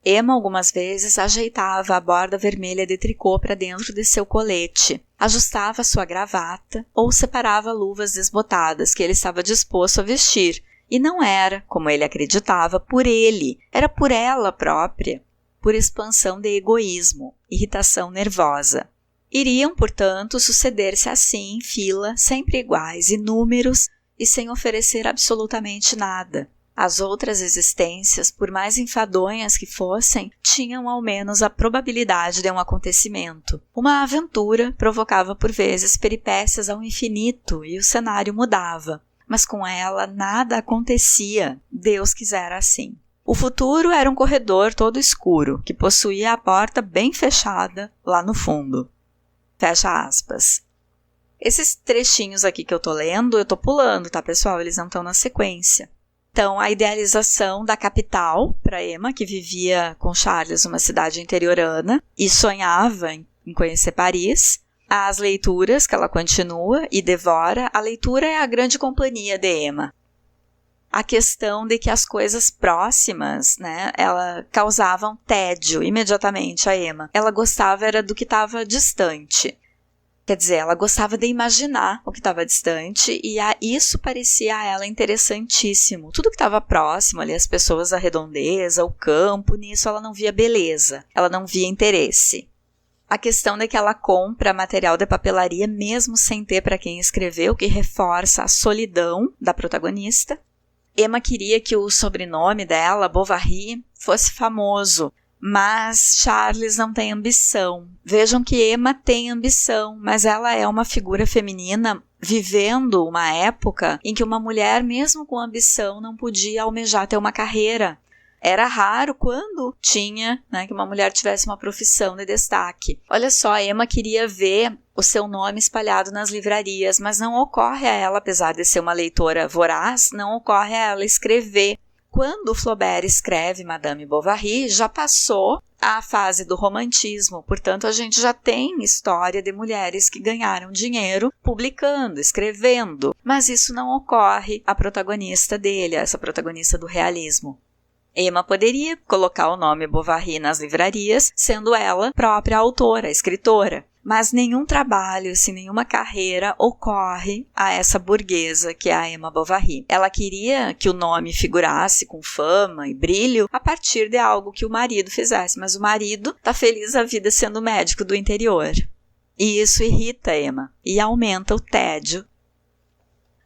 Emma algumas vezes ajeitava a borda vermelha de tricô para dentro de seu colete, ajustava sua gravata ou separava luvas desbotadas que ele estava disposto a vestir, e não era, como ele acreditava, por ele, era por ela própria, por expansão de egoísmo, irritação nervosa. Iriam, portanto, suceder-se assim em fila, sempre iguais, inúmeros e sem oferecer absolutamente nada. As outras existências, por mais enfadonhas que fossem, tinham ao menos a probabilidade de um acontecimento. Uma aventura provocava por vezes peripécias ao infinito e o cenário mudava, mas com ela nada acontecia, Deus quisera assim. O futuro era um corredor todo escuro, que possuía a porta bem fechada lá no fundo. Fecha aspas. Esses trechinhos aqui que eu tô lendo, eu tô pulando, tá, pessoal? Eles não estão na sequência. Então, a idealização da capital para Emma, que vivia com Charles numa cidade interiorana e sonhava em conhecer Paris. As leituras que ela continua e devora. A leitura é a grande companhia de Emma. A questão de que as coisas próximas, né, ela causavam tédio imediatamente a Emma. Ela gostava era do que estava distante. Quer dizer, ela gostava de imaginar o que estava distante e isso parecia a ela interessantíssimo. Tudo que estava próximo ali, as pessoas da redondeza, o campo, nisso ela não via beleza, ela não via interesse. A questão de que ela compra material de papelaria mesmo sem ter para quem escrever, o que reforça a solidão da protagonista. Emma queria que o sobrenome dela, Bovary, fosse famoso. Mas Charles não tem ambição. Vejam que Emma tem ambição, mas ela é uma figura feminina vivendo uma época em que uma mulher, mesmo com ambição, não podia almejar ter uma carreira. Era raro quando tinha, né, que uma mulher tivesse uma profissão de destaque. Olha só, Emma queria ver o seu nome espalhado nas livrarias, mas não ocorre a ela, apesar de ser uma leitora voraz, não ocorre a ela escrever. Quando Flaubert escreve Madame Bovary, já passou a fase do romantismo, portanto a gente já tem história de mulheres que ganharam dinheiro publicando, escrevendo, mas isso não ocorre à protagonista dele, essa protagonista do realismo. Emma poderia colocar o nome Bovary nas livrarias, sendo ela própria autora, escritora. Mas nenhum trabalho, assim, nenhuma carreira ocorre a essa burguesa que é a Emma Bovary. Ela queria que o nome figurasse com fama e brilho a partir de algo que o marido fizesse, mas o marido está feliz a vida sendo médico do interior. E isso irrita Emma e aumenta o tédio.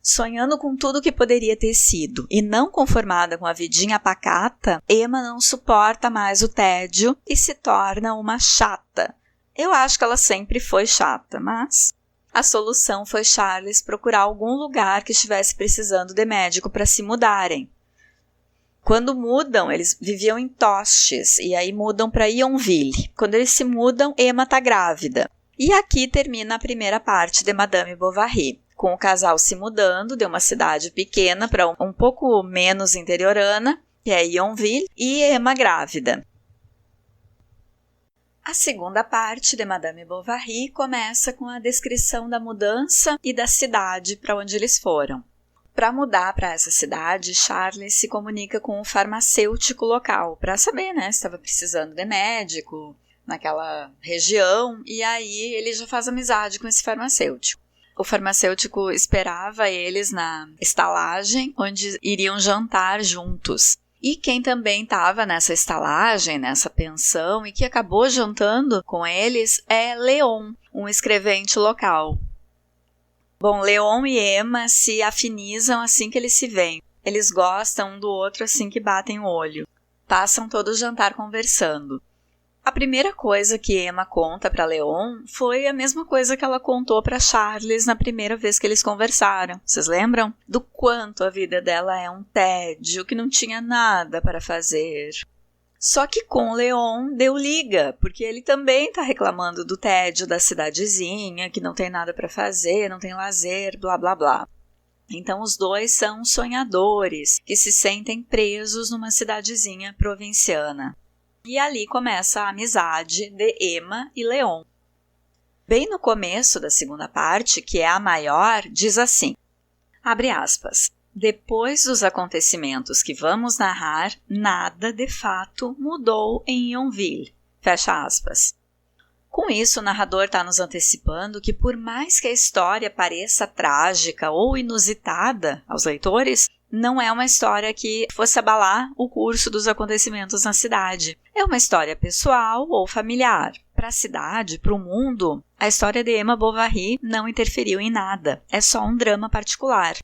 Sonhando com tudo que poderia ter sido e não conformada com a vidinha pacata, Emma não suporta mais o tédio e se torna uma chata. Eu acho que ela sempre foi chata, mas A solução foi Charles procurar algum lugar que estivesse precisando de médico para se mudarem. Quando mudam, eles viviam em Tostes, e aí mudam para Yonville. Quando eles se mudam, Emma está grávida. E aqui termina a primeira parte de Madame Bovary, com o casal se mudando de uma cidade pequena para um pouco menos interiorana, que é Yonville, e Emma grávida. A segunda parte de Madame Bovary começa com a descrição da mudança e da cidade para onde eles foram. Para mudar para essa cidade, Charles se comunica com o farmacêutico local para saber, se estava precisando de médico naquela região, e aí ele já faz amizade com esse farmacêutico. O farmacêutico esperava eles na estalagem, onde iriam jantar juntos. E quem também estava nessa estalagem, nessa pensão, e que acabou jantando com eles é Léon, um escrevente local. Bom, Léon e Emma se afinizam assim que eles se veem. Eles gostam um do outro assim que batem o olho. Passam todo o jantar conversando. A primeira coisa que Emma conta para Léon foi a mesma coisa que ela contou para Charles na primeira vez que eles conversaram. Vocês lembram? Do quanto a vida dela é um tédio, que não tinha nada para fazer. Só que com Léon deu liga, porque ele também está reclamando do tédio da cidadezinha, que não tem nada para fazer, não tem lazer, blá blá blá. Então os dois são sonhadores, que se sentem presos numa cidadezinha provinciana. E ali começa a amizade de Emma e Léon. Bem no começo da segunda parte, que é a maior, diz assim, abre aspas, depois dos acontecimentos que vamos narrar, nada de fato mudou em Yonville, fecha aspas. Com isso, o narrador está nos antecipando que por mais que a história pareça trágica ou inusitada aos leitores, não é uma história que fosse abalar o curso dos acontecimentos na cidade. É uma história pessoal ou familiar. Para a cidade, para o mundo, a história de Emma Bovary não interferiu em nada. É só um drama particular.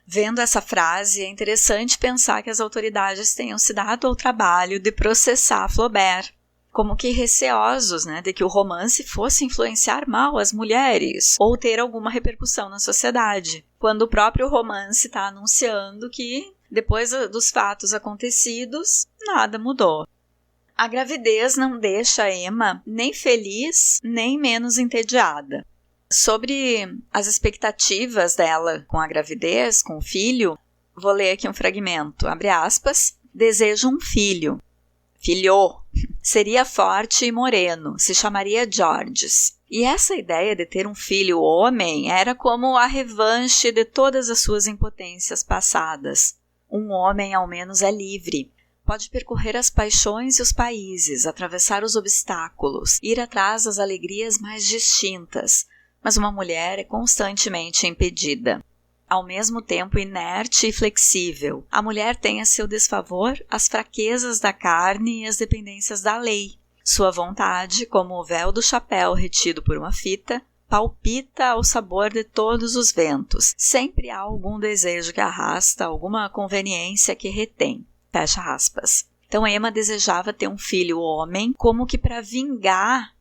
Vendo essa frase, é interessante pensar que as autoridades tenham se dado ao trabalho de processar Flaubert, como que receosos, de que o romance fosse influenciar mal as mulheres ou ter alguma repercussão na sociedade, quando o próprio romance está anunciando que, depois dos fatos acontecidos, nada mudou. A gravidez não deixa Emma nem feliz, nem menos entediada. Sobre as expectativas dela com a gravidez, com o filho, vou ler aqui um fragmento, abre aspas, desejo um filho. Filho, seria forte e moreno, se chamaria Georges. E essa ideia de ter um filho homem era como a revanche de todas as suas impotências passadas. Um homem, ao menos, é livre. Pode percorrer as paixões e os países, atravessar os obstáculos, ir atrás das alegrias mais distintas. Mas uma mulher é constantemente impedida. Ao mesmo tempo inerte e flexível, a mulher tem a seu desfavor as fraquezas da carne e as dependências da lei. Sua vontade, como o véu do chapéu retido por uma fita, palpita ao sabor de todos os ventos. Sempre há algum desejo que arrasta, alguma conveniência que retém. Fecha aspas. Então Emma desejava ter um filho homem, como que para vingar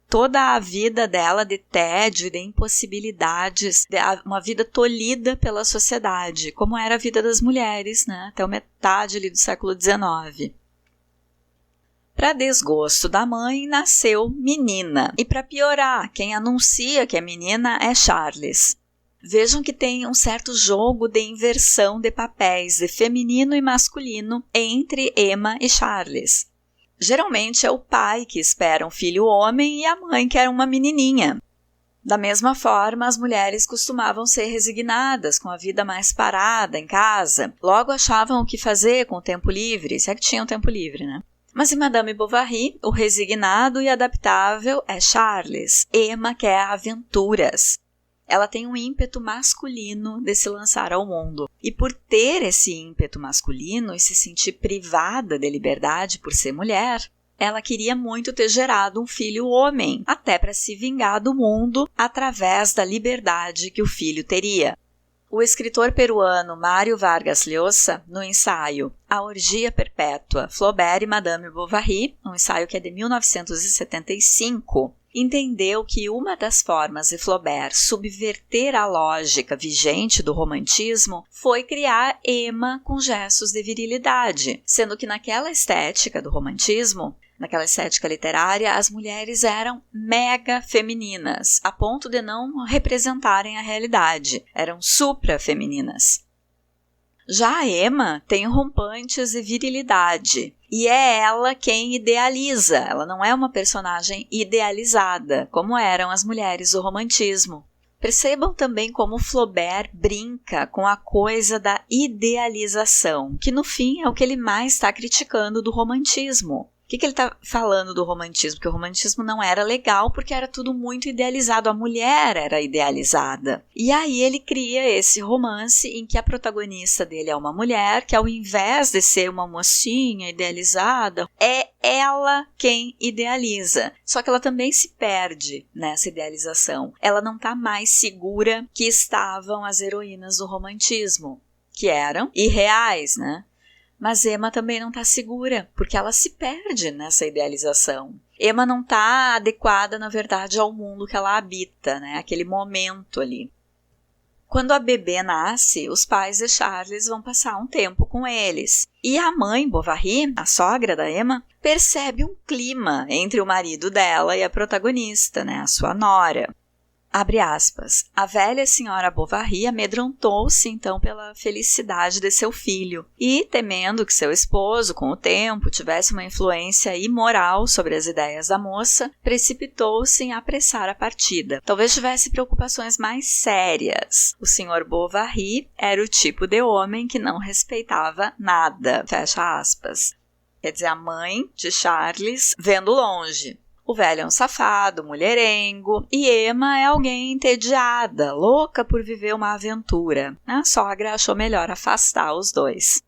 toda a vida dela de tédio e de impossibilidades, de uma vida tolhida pela sociedade, como era a vida das mulheres, até a metade ali do século XIX. Para desgosto da mãe, nasceu menina. E para piorar, quem anuncia que é menina é Charles. Vejam que tem um certo jogo de inversão de papéis de feminino e masculino entre Emma e Charles. Geralmente é o pai que espera um filho homem e a mãe quer uma menininha. Da mesma forma, as mulheres costumavam ser resignadas com a vida mais parada em casa. Logo achavam o que fazer com o tempo livre, se é que tinham tempo livre, Mas em Madame Bovary, o resignado e adaptável é Charles. Emma quer aventuras. Ela tem um ímpeto masculino de se lançar ao mundo. E por ter esse ímpeto masculino e se sentir privada de liberdade por ser mulher, ela queria muito ter gerado um filho homem, até para se vingar do mundo através da liberdade que o filho teria. O escritor peruano Mário Vargas Llosa, no ensaio A Orgia Perpétua, Flaubert e Madame Bovary, um ensaio que é de 1975, entendeu que uma das formas de Flaubert subverter a lógica vigente do romantismo foi criar Emma com gestos de virilidade, sendo que naquela estética do romantismo, naquela estética literária, as mulheres eram mega femininas, a ponto de não representarem a realidade, eram supra-femininas. Já a Emma tem rompantes de virilidade, e é ela quem idealiza, ela não é uma personagem idealizada, como eram as mulheres do romantismo. Percebam também como Flaubert brinca com a coisa da idealização, que no fim é o que ele mais está criticando do romantismo. O que ele está falando do romantismo? Que o romantismo não era legal porque era tudo muito idealizado, a mulher era idealizada. E aí ele cria esse romance em que a protagonista dele é uma mulher que, ao invés de ser uma mocinha idealizada, é ela quem idealiza. Só que ela também se perde nessa idealização. Ela não está mais segura que estavam as heroínas do romantismo, que eram irreais, né? Mas Emma também não está segura, porque ela se perde nessa idealização. Emma não está adequada, na verdade, ao mundo que ela habita, né? Aquele momento ali. Quando a bebê nasce, os pais de Charles vão passar um tempo com eles. E a mãe, Bovary, a sogra da Emma, percebe um clima entre o marido dela e a protagonista, né? A sua nora. Abre aspas. A velha senhora Bovary amedrontou-se então pela felicidade de seu filho e, temendo que seu esposo, com o tempo, tivesse uma influência imoral sobre as ideias da moça, precipitou-se em apressar a partida. Talvez tivesse preocupações mais sérias. O senhor Bovary era o tipo de homem que não respeitava nada. Fecha aspas. Quer dizer, a mãe de Charles vendo longe. O velho é um safado, mulherengo, e Emma é alguém entediada, louca por viver uma aventura. A sogra achou melhor afastar os dois.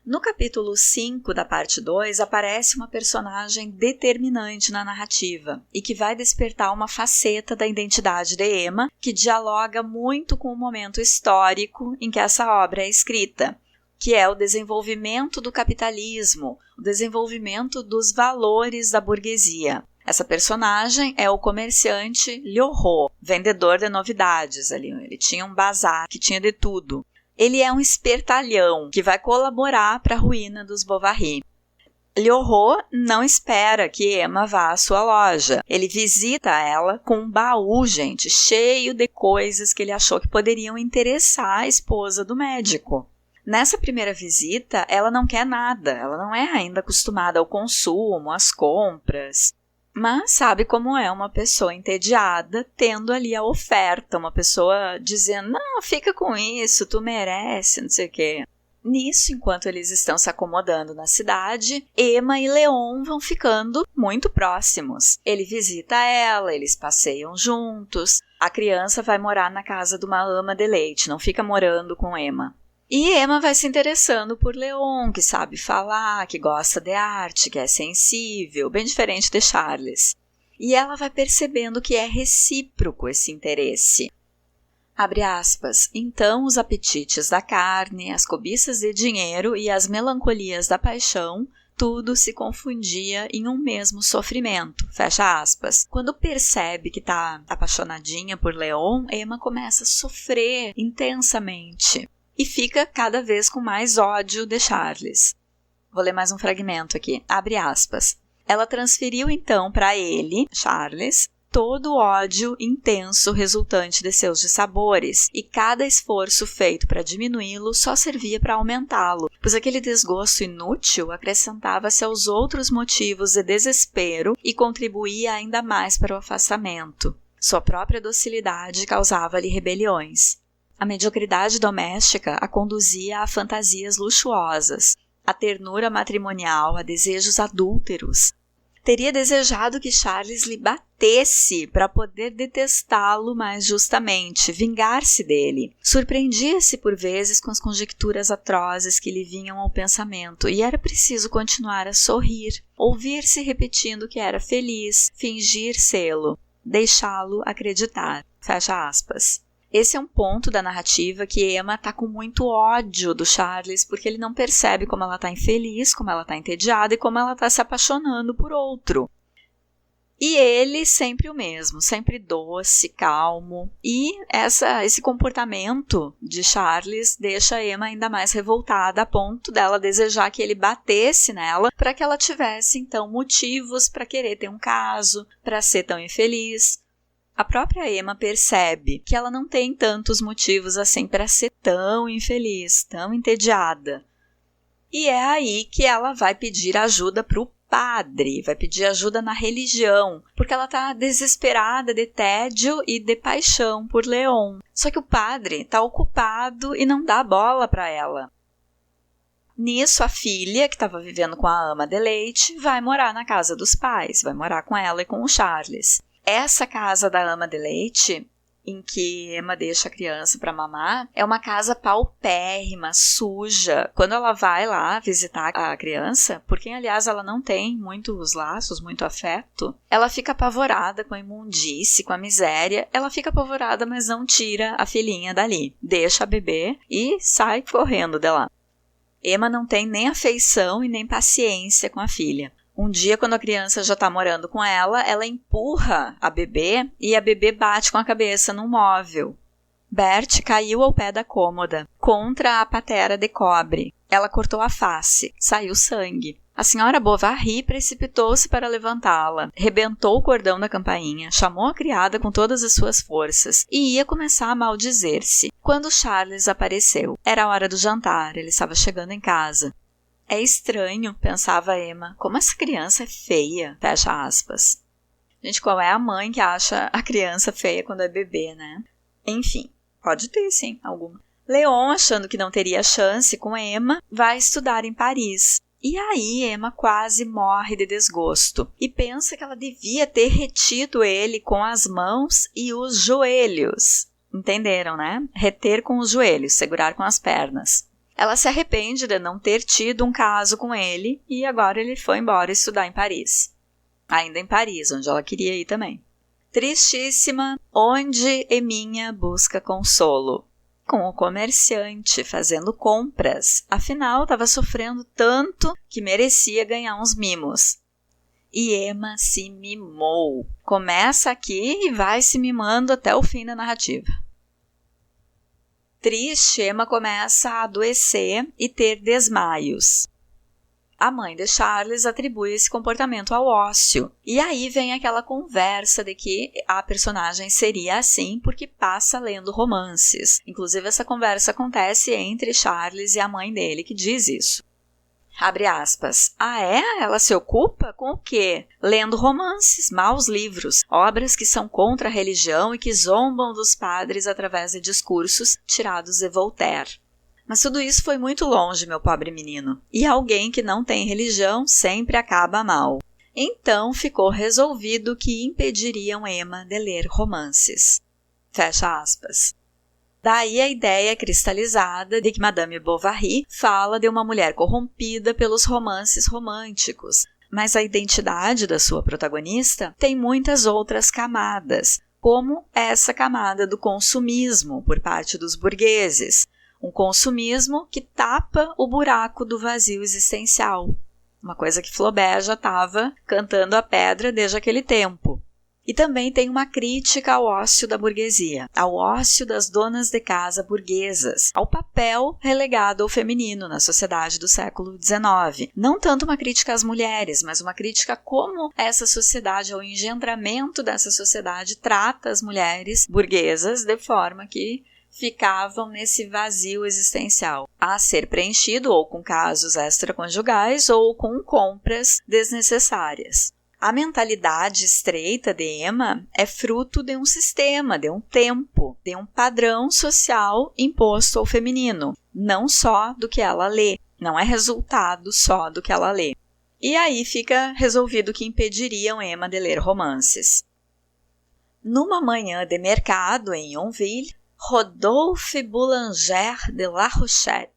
No capítulo 5 da parte 2 aparece uma personagem determinante na narrativa e que vai despertar uma faceta da identidade de Emma que dialoga muito com o momento histórico em que essa obra é escrita, que é o desenvolvimento do capitalismo, o desenvolvimento dos valores da burguesia. Essa personagem é o comerciante Lheureux, vendedor de novidades ali. Ele tinha um bazar que tinha de tudo. Ele é um espertalhão que vai colaborar para a ruína dos Bovary. Lheureux não espera que Emma vá à sua loja. Ele visita ela com um baú, gente, cheio de coisas que ele achou que poderiam interessar a esposa do médico. Nessa primeira visita, ela não quer nada. Ela não é ainda acostumada ao consumo, às compras. Mas sabe como é uma pessoa entediada tendo ali a oferta, uma pessoa dizendo, não, fica com isso, tu merece, não sei o quê. Nisso, enquanto eles estão se acomodando na cidade, Emma e Léon vão ficando muito próximos. Ele visita ela, eles passeiam juntos, a criança vai morar na casa de uma ama de leite, não fica morando com Emma. E Emma vai se interessando por Léon, que sabe falar, que gosta de arte, que é sensível, bem diferente de Charles. E ela vai percebendo que é recíproco esse interesse. Abre aspas. Então os apetites da carne, as cobiças de dinheiro e as melancolias da paixão, tudo se confundia em um mesmo sofrimento. Fecha aspas. Quando percebe que está apaixonadinha por Léon, Emma começa a sofrer intensamente. E fica cada vez com mais ódio de Charles. Vou ler mais um fragmento aqui. Abre aspas. Ela transferiu então para ele, Charles, todo o ódio intenso resultante de seus dissabores, e cada esforço feito para diminuí-lo só servia para aumentá-lo, pois aquele desgosto inútil acrescentava-se aos outros motivos de desespero e contribuía ainda mais para o afastamento. Sua própria docilidade causava-lhe rebeliões. A mediocridade doméstica a conduzia a fantasias luxuosas, a ternura matrimonial, a desejos adúlteros. Teria desejado que Charles lhe batesse para poder detestá-lo mais justamente, vingar-se dele. Surpreendia-se por vezes com as conjecturas atrozes que lhe vinham ao pensamento, e era preciso continuar a sorrir, ouvir-se repetindo que era feliz, fingir sê-lo, deixá-lo acreditar. Fecha aspas. Esse é um ponto da narrativa que Emma tá com muito ódio do Charles, porque ele não percebe como ela tá infeliz, como ela tá entediada e como ela tá se apaixonando por outro. E ele sempre o mesmo, sempre doce, calmo. E esse comportamento de Charles deixa Emma ainda mais revoltada, a ponto dela desejar que ele batesse nela para que ela tivesse, então, motivos para querer ter um caso, para ser tão infeliz. A própria Emma percebe que ela não tem tantos motivos assim para ser tão infeliz, tão entediada. E é aí que ela vai pedir ajuda para o padre, vai pedir ajuda na religião, porque ela está desesperada de tédio e de paixão por Leon. Só que o padre está ocupado e não dá bola para ela. Nisso, a filha, que estava vivendo com a ama de leite, vai morar na casa dos pais, vai morar com ela e com o Charles. Essa casa da ama de leite, em que Emma deixa a criança para mamar, é uma casa paupérrima, suja. Quando ela vai lá visitar a criança, por quem, aliás, ela não tem muitos laços, muito afeto, ela fica apavorada com a imundície, com a miséria. Ela fica apavorada, mas não tira a filhinha dali. Deixa a bebê e sai correndo de lá. Emma não tem nem afeição e nem paciência com a filha. Um dia, quando a criança já está morando com ela empurra a bebê e a bebê bate com a cabeça num móvel. Bert caiu ao pé da cômoda, contra a patera de cobre. Ela cortou a face, saiu sangue. A senhora Bovary precipitou-se para levantá-la, rebentou o cordão da campainha, chamou a criada com todas as suas forças e ia começar a maldizer-se, quando Charles apareceu. Era a hora do jantar, ele estava chegando em casa. É estranho, pensava Emma, como essa criança é feia, fecha aspas. Gente, qual é a mãe que acha a criança feia quando é bebê, né? Enfim, pode ter sim, alguma. Leon, achando que não teria chance com Emma, vai estudar em Paris. E aí Emma quase morre de desgosto e pensa que ela devia ter retido ele com as mãos e os joelhos. Entenderam, né? Reter com os joelhos, segurar com as pernas. Ela se arrepende de não ter tido um caso com ele e agora ele foi embora estudar em Paris. Ainda em Paris, onde ela queria ir também. Tristíssima, onde Eminha busca consolo? Com o comerciante, fazendo compras. Afinal, estava sofrendo tanto que merecia ganhar uns mimos. E Emma se mimou. Começa aqui e vai se mimando até o fim da narrativa. Triste, Emma começa a adoecer e ter desmaios. A mãe de Charles atribui esse comportamento ao ócio. E aí vem aquela conversa de que a personagem seria assim porque passa lendo romances. Inclusive, essa conversa acontece entre Charles e a mãe dele, que diz isso. Abre aspas. Ah, é? Ela se ocupa com o quê? Lendo romances, maus livros, obras que são contra a religião e que zombam dos padres através de discursos tirados de Voltaire. Mas tudo isso foi muito longe, meu pobre menino. E alguém que não tem religião sempre acaba mal. Então ficou resolvido que impediriam Emma de ler romances. Fecha aspas. Daí a ideia cristalizada de que Madame Bovary fala de uma mulher corrompida pelos romances românticos, mas a identidade da sua protagonista tem muitas outras camadas, como essa camada do consumismo por parte dos burgueses, um consumismo que tapa o buraco do vazio existencial, uma coisa que Flaubert já estava cantando a pedra desde aquele tempo. E também tem uma crítica ao ócio da burguesia, ao ócio das donas de casa burguesas, ao papel relegado ao feminino na sociedade do século XIX. Não tanto uma crítica às mulheres, mas uma crítica a como essa sociedade, ao engendramento dessa sociedade, trata as mulheres burguesas de forma que ficavam nesse vazio existencial, a ser preenchido ou com casos extraconjugais ou com compras desnecessárias. A mentalidade estreita de Emma é fruto de um sistema, de um tempo, de um padrão social imposto ao feminino, não só do que ela lê, não é resultado só do que ela lê. E aí fica resolvido que impediriam Emma de ler romances. Numa manhã de mercado em Yonville, Rodolphe Boulanger de La Rochette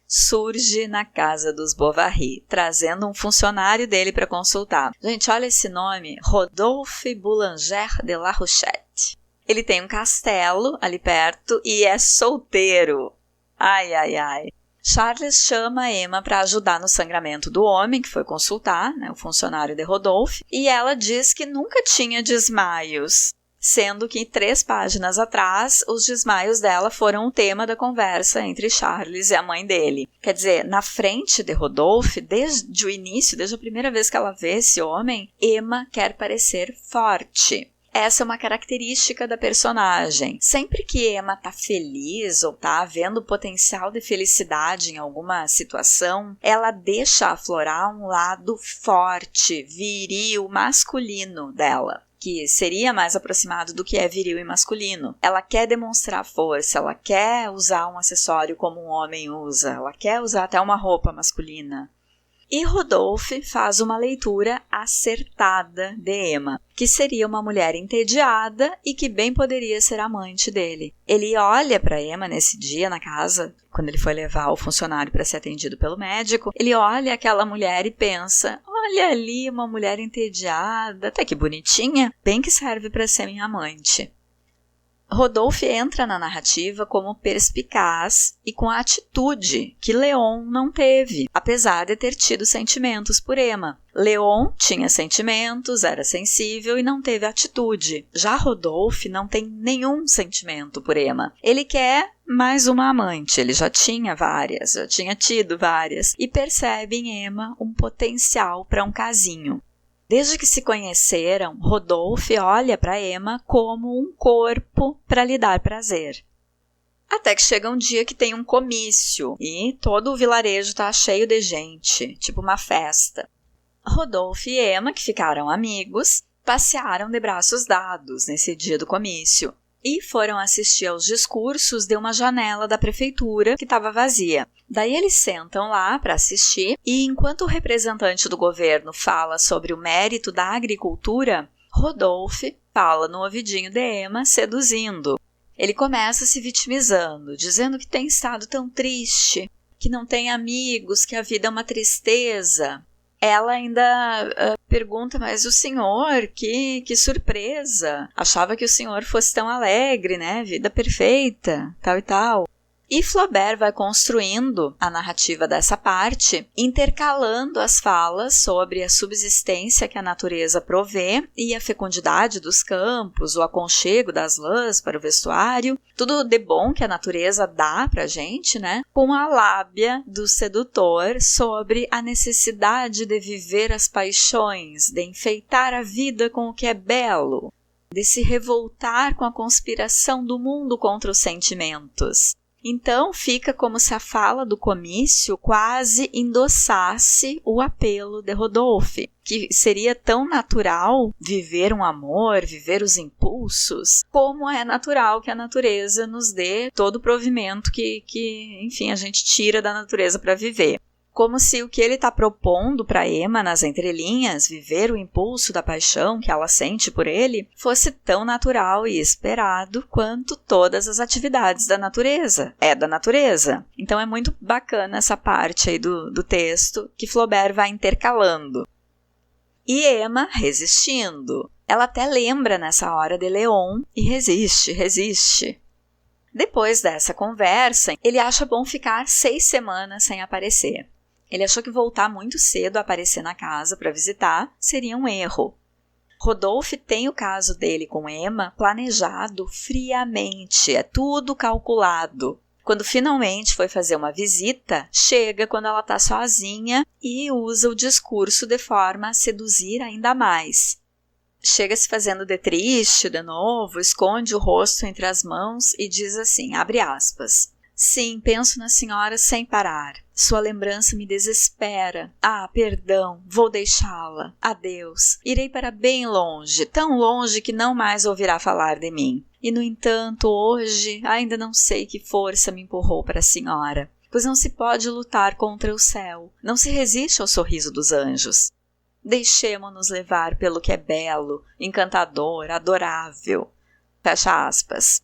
surge na casa dos Bovary, trazendo um funcionário dele para consultar. Gente, olha esse nome, Rodolphe Boulanger de La Rochette. Ele tem um castelo ali perto e é solteiro. Ai, ai, ai. Charles chama Emma para ajudar no sangramento do homem, que foi consultar, né, o funcionário de Rodolphe, e ela diz que nunca tinha desmaios, sendo que 3 páginas atrás, os desmaios dela foram o tema da conversa entre Charles e a mãe dele. Quer dizer, na frente de Rodolphe, desde o início, desde a primeira vez que ela vê esse homem, Emma quer parecer forte. Essa é uma característica da personagem. Sempre que Emma tá feliz ou tá vendo potencial de felicidade em alguma situação, ela deixa aflorar um lado forte, viril, masculino dela, que seria mais aproximado do que é viril e masculino. Ela quer demonstrar força, ela quer usar um acessório como um homem usa, ela quer usar até uma roupa masculina. E Rodolphe faz uma leitura acertada de Emma, que seria uma mulher entediada e que bem poderia ser amante dele. Ele olha para Emma nesse dia na casa, quando ele foi levar o funcionário para ser atendido pelo médico, ele olha aquela mulher e pensa, olha ali uma mulher entediada, até que bonitinha, bem que serve para ser minha amante. Rodolphe entra na narrativa como perspicaz e com a atitude que Léon não teve, apesar de ter tido sentimentos por Emma. Léon tinha sentimentos, era sensível e não teve atitude. Já Rodolphe não tem nenhum sentimento por Emma. Ele quer mais uma amante, ele já tinha tido várias, e percebe em Emma um potencial para um casinho. Desde que se conheceram, Rodolphe olha para Emma como um corpo para lhe dar prazer. Até que chega um dia que tem um comício e todo o vilarejo está cheio de gente, tipo uma festa. Rodolphe e Emma, que ficaram amigos, passearam de braços dados nesse dia do comício e foram assistir aos discursos de uma janela da prefeitura que estava vazia. Daí eles sentam lá para assistir e enquanto o representante do governo fala sobre o mérito da agricultura, Rodolphe fala no ouvidinho de Emma, seduzindo. Ele começa se vitimizando, dizendo que tem estado tão triste, que não tem amigos, que a vida é uma tristeza. Ela ainda pergunta, mas o senhor, que surpresa, achava que o senhor fosse tão alegre, né, vida perfeita, tal e tal. E Flaubert vai construindo a narrativa dessa parte, intercalando as falas sobre a subsistência que a natureza provê e a fecundidade dos campos, o aconchego das lãs para o vestuário, tudo de bom que a natureza dá pra gente, né? Com a lábia do sedutor sobre a necessidade de viver as paixões, de enfeitar a vida com o que é belo, de se revoltar com a conspiração do mundo contra os sentimentos. Então, fica como se a fala do comício quase endossasse o apelo de Rodolphe, que seria tão natural viver um amor, viver os impulsos, como é natural que a natureza nos dê todo o provimento que enfim, a gente tira da natureza para viver. Como se o que ele está propondo para Emma nas entrelinhas, viver o impulso da paixão que ela sente por ele, fosse tão natural e esperado quanto todas as atividades da natureza. É da natureza. Então é muito bacana essa parte aí do texto que Flaubert vai intercalando. E Emma resistindo. Ela até lembra nessa hora de Léon e resiste. Depois dessa conversa, ele acha bom ficar 6 semanas sem aparecer. Ele achou que voltar muito cedo a aparecer na casa para visitar seria um erro. Rodolphe tem o caso dele com Emma planejado friamente, é tudo calculado. Quando finalmente foi fazer uma visita, chega quando ela está sozinha e usa o discurso de forma a seduzir ainda mais. Chega se fazendo de triste de novo, esconde o rosto entre as mãos e diz assim, abre aspas, sim, penso na senhora sem parar. Sua lembrança me desespera. Ah, perdão, vou deixá-la. Adeus. Irei para bem longe, tão longe que não mais ouvirá falar de mim. E, no entanto, hoje ainda não sei que força me empurrou para a senhora, pois não se pode lutar contra o céu, não se resiste ao sorriso dos anjos. Deixemo-nos levar pelo que é belo, encantador, adorável. Fecha aspas.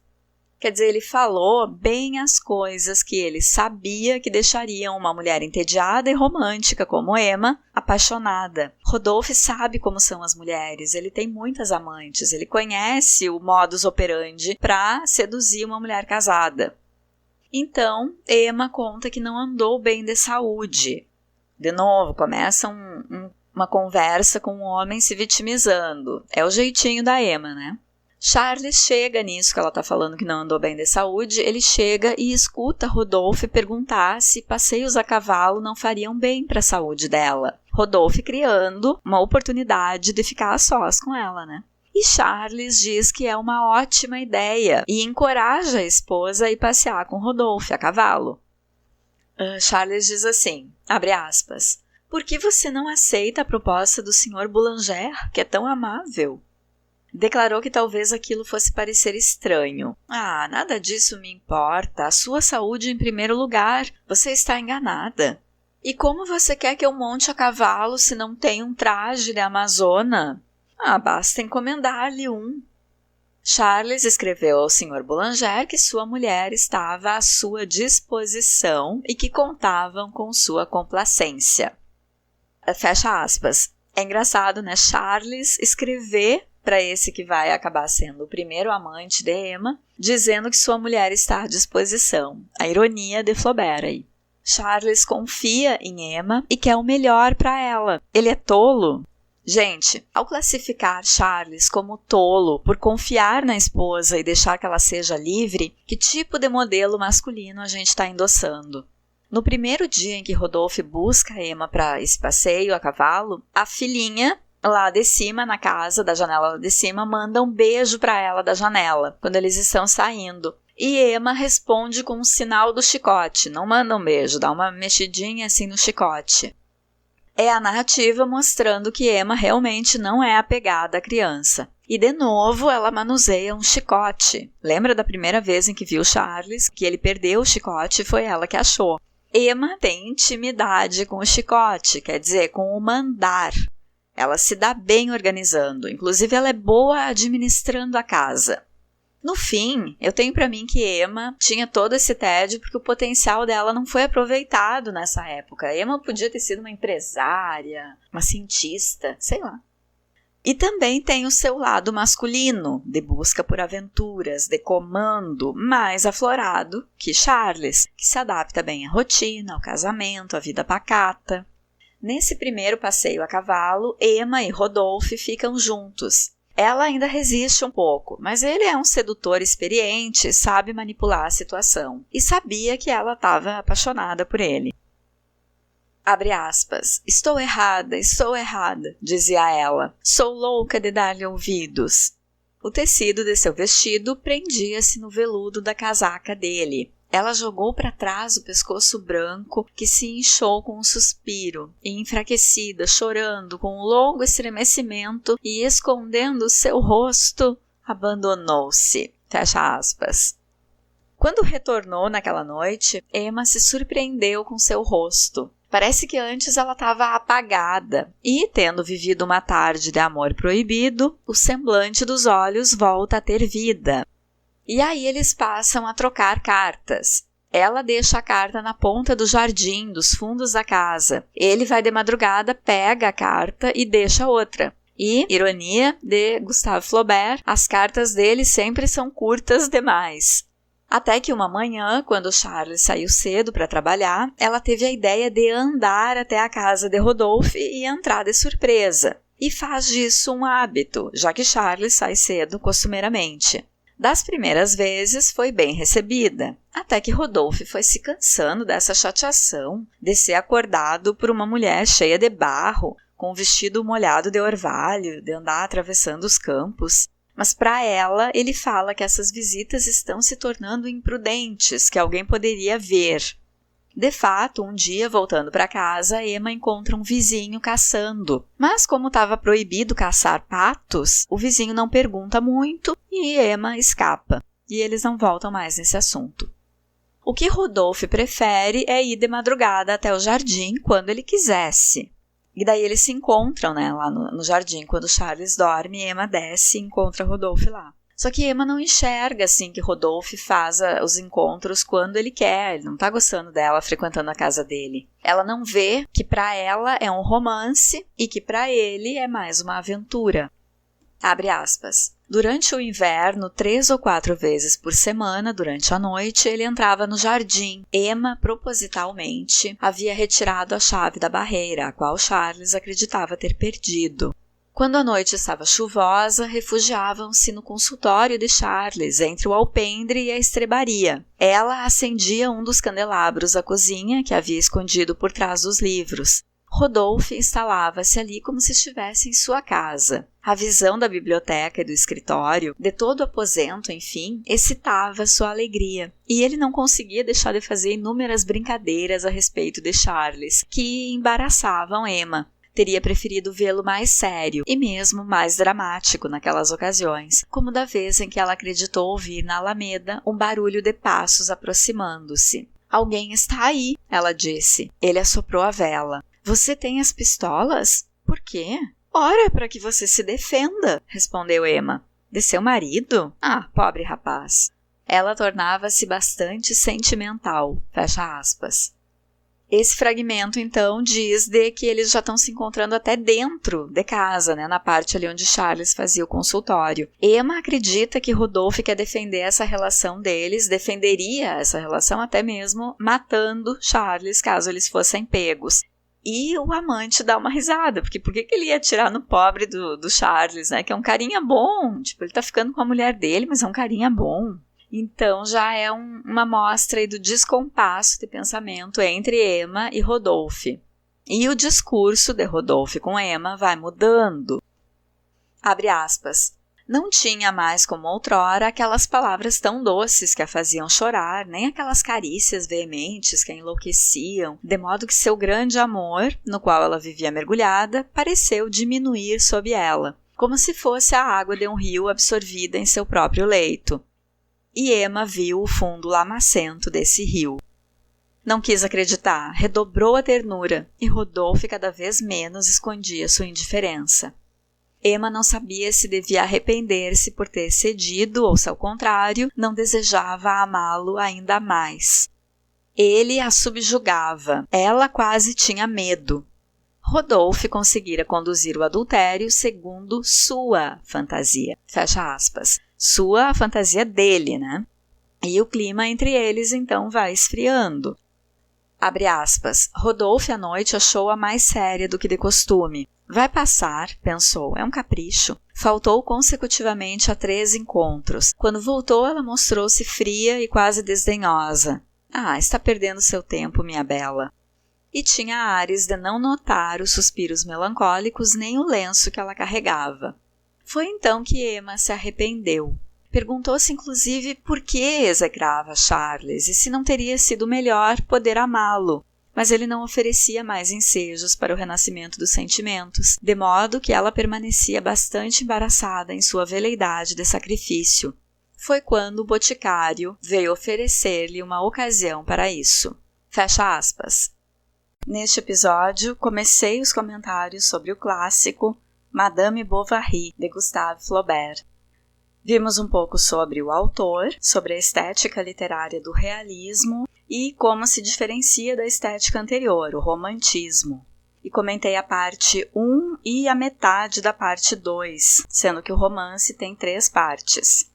Quer dizer, ele falou bem as coisas que ele sabia que deixariam uma mulher entediada e romântica como Emma apaixonada. Rodolphe sabe como são as mulheres, ele tem muitas amantes, ele conhece o modus operandi para seduzir uma mulher casada. Então, Emma conta que não andou bem de saúde. De novo, começa uma conversa com um homem se vitimizando. É o jeitinho da Emma, né? Charles chega nisso que ela está falando que não andou bem de saúde, ele chega e escuta Rodolphe perguntar se passeios a cavalo não fariam bem para a saúde dela. Rodolphe criando uma oportunidade de ficar a sós com ela, né? E Charles diz que é uma ótima ideia e encoraja a esposa a ir passear com Rodolphe a cavalo. Charles diz assim, abre aspas, por que você não aceita a proposta do Sr. Boulanger, que é tão amável? Declarou que talvez aquilo fosse parecer estranho. Nada disso me importa. A sua saúde em primeiro lugar. Você está enganada. E como você quer que eu monte a cavalo se não tem um traje de amazona? Basta encomendar-lhe um. Charles escreveu ao Sr. Boulanger que sua mulher estava à sua disposição e que contavam com sua complacência. Fecha aspas. É engraçado, né? Charles escrever para esse que vai acabar sendo o primeiro amante de Emma, dizendo que sua mulher está à disposição. A ironia de Flaubert aí. Charles confia em Emma e quer o melhor para ela. Ele é tolo? Gente, ao classificar Charles como tolo por confiar na esposa e deixar que ela seja livre, que tipo de modelo masculino a gente está endossando? No primeiro dia em que Rodolphe busca Emma para esse passeio a cavalo, a filhinha lá de cima, na casa, da janela lá de cima, manda um beijo para ela da janela, quando eles estão saindo. E Emma responde com um sinal do chicote, não manda um beijo, dá uma mexidinha assim no chicote. É a narrativa mostrando que Emma realmente não é apegada à criança. E de novo ela manuseia um chicote. Lembra da primeira vez em que viu Charles, que ele perdeu o chicote e foi ela que achou. Emma tem intimidade com o chicote, quer dizer, com o mandar. Ela se dá bem organizando, inclusive ela é boa administrando a casa. No fim, eu tenho para mim que Emma tinha todo esse tédio porque o potencial dela não foi aproveitado nessa época. Emma podia ter sido uma empresária, uma cientista, sei lá. E também tem o seu lado masculino, de busca por aventuras, de comando, mais aflorado que Charles, que se adapta bem à rotina, ao casamento, à vida pacata. Nesse primeiro passeio a cavalo, Emma e Rodolphe ficam juntos. Ela ainda resiste um pouco, mas ele é um sedutor experiente, sabe manipular a situação. E sabia que ela estava apaixonada por ele. Abre aspas. Estou errada, dizia ela. Sou louca de dar-lhe ouvidos. O tecido de seu vestido prendia-se no veludo da casaca dele. Ela jogou para trás o pescoço branco, que se inchou com um suspiro, e enfraquecida, chorando, com um longo estremecimento e escondendo seu rosto, abandonou-se. Fecha aspas. Quando retornou naquela noite, Emma se surpreendeu com seu rosto. Parece que antes ela estava apagada e, tendo vivido uma tarde de amor proibido, o semblante dos olhos volta a ter vida. E aí eles passam a trocar cartas. Ela deixa a carta na ponta do jardim, dos fundos da casa. Ele vai de madrugada, pega a carta e deixa outra. E, ironia de Gustave Flaubert, as cartas dele sempre são curtas demais. Até que uma manhã, quando Charles saiu cedo para trabalhar, ela teve a ideia de andar até a casa de Rodolphe e entrar de surpresa. E faz disso um hábito, já que Charles sai cedo costumeiramente. Das primeiras vezes foi bem recebida, até que Rodolphe foi se cansando dessa chateação de ser acordado por uma mulher cheia de barro, com um vestido molhado de orvalho, de andar atravessando os campos. Mas para ela, ele fala que essas visitas estão se tornando imprudentes, que alguém poderia ver. De fato, um dia, voltando para casa, Emma encontra um vizinho caçando. Mas como estava proibido caçar patos, o vizinho não pergunta muito e Emma escapa. E eles não voltam mais nesse assunto. O que Rodolphe prefere é ir de madrugada até o jardim quando ele quisesse. E daí eles se encontram, né, lá no jardim. Quando Charles dorme, Emma desce e encontra Rodolphe lá. Só que Emma não enxerga assim que Rodolphe faz os encontros quando ele quer, ele não tá gostando dela frequentando a casa dele. Ela não vê que para ela é um romance e que para ele é mais uma aventura. Abre aspas. Durante o inverno, 3 ou 4 vezes por semana, durante a noite, ele entrava no jardim. Emma, propositalmente, havia retirado a chave da barreira, a qual Charles acreditava ter perdido. Quando a noite estava chuvosa, refugiavam-se no consultório de Charles, entre o alpendre e a estrebaria. Ela acendia um dos candelabros da cozinha, que havia escondido por trás dos livros. Rodolphe instalava-se ali como se estivesse em sua casa. A visão da biblioteca e do escritório, de todo o aposento, enfim, excitava sua alegria. E ele não conseguia deixar de fazer inúmeras brincadeiras a respeito de Charles, que embaraçavam Emma. Teria preferido vê-lo mais sério e mesmo mais dramático naquelas ocasiões, como da vez em que ela acreditou ouvir na Alameda um barulho de passos aproximando-se. Alguém está aí, ela disse. Ele assoprou a vela. Você tem as pistolas? Por quê? Ora, para que você se defenda, respondeu Emma. De seu marido? Ah, pobre rapaz. Ela tornava-se bastante sentimental, fecha aspas. Esse fragmento, então, diz de que eles já estão se encontrando até dentro de casa, né, na parte ali onde Charles fazia o consultório. Emma acredita que Rodolphe quer defender essa relação deles, defenderia essa relação até mesmo matando Charles caso eles fossem pegos. E o amante dá uma risada, porque por que ele ia atirar no pobre do Charles, né, que é um carinha bom, tipo, ele tá ficando com a mulher dele, mas é um carinha bom. Então já é uma mostra aí do descompasso de pensamento entre Emma e Rodolphe. E o discurso de Rodolphe com Emma vai mudando. Abre aspas. Não tinha mais como outrora aquelas palavras tão doces que a faziam chorar, nem aquelas carícias veementes que a enlouqueciam, de modo que seu grande amor, no qual ela vivia mergulhada, pareceu diminuir sob ela, como se fosse a água de um rio absorvida em seu próprio leito. E Emma viu o fundo lamacento desse rio. Não quis acreditar, redobrou a ternura, e Rodolphe cada vez menos escondia sua indiferença. Emma não sabia se devia arrepender-se por ter cedido ou, se ao contrário, não desejava amá-lo ainda mais. Ele a subjugava, ela quase tinha medo. Rodolphe conseguira conduzir o adultério segundo sua fantasia, fecha aspas. Sua a fantasia dele, né? E o clima entre eles então vai esfriando. Abre aspas. Rodolphe à noite achou-a mais séria do que de costume. Vai passar, pensou, é um capricho. Faltou consecutivamente a 3 encontros. Quando voltou, ela mostrou-se fria e quase desdenhosa. Ah, está perdendo seu tempo, minha bela. E tinha ares de não notar os suspiros melancólicos nem o lenço que ela carregava. Foi então que Emma se arrependeu. Perguntou-se inclusive por que execrava Charles e se não teria sido melhor poder amá-lo. Mas ele não oferecia mais ensejos para o renascimento dos sentimentos, de modo que ela permanecia bastante embaraçada em sua veleidade de sacrifício. Foi quando o boticário veio oferecer-lhe uma ocasião para isso. Fecha aspas. Neste episódio, comecei os comentários sobre o clássico Madame Bovary, de Gustave Flaubert. Vimos um pouco sobre o autor, sobre a estética literária do realismo e como se diferencia da estética anterior, o romantismo. E comentei a parte 1 e a metade da parte 2, sendo que o romance tem 3 partes.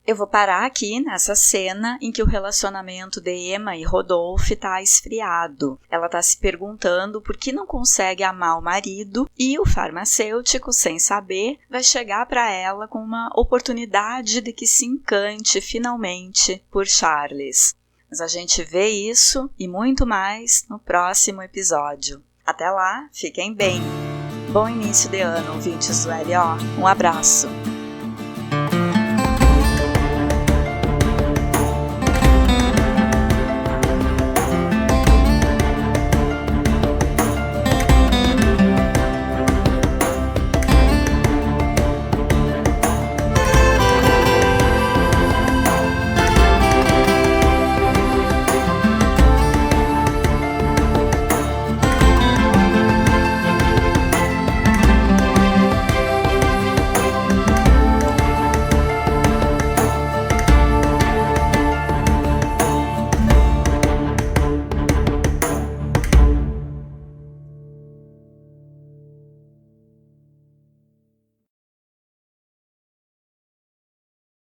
Eu vou parar aqui nessa cena em que o relacionamento de Emma e Rodolphe está esfriado. Ela está se perguntando por que não consegue amar o marido e o farmacêutico, sem saber, vai chegar para ela com uma oportunidade de que se encante finalmente por Charles. Mas a gente vê isso e muito mais no próximo episódio. Até lá, fiquem bem! Bom início de ano, ouvintes do LO. Um abraço!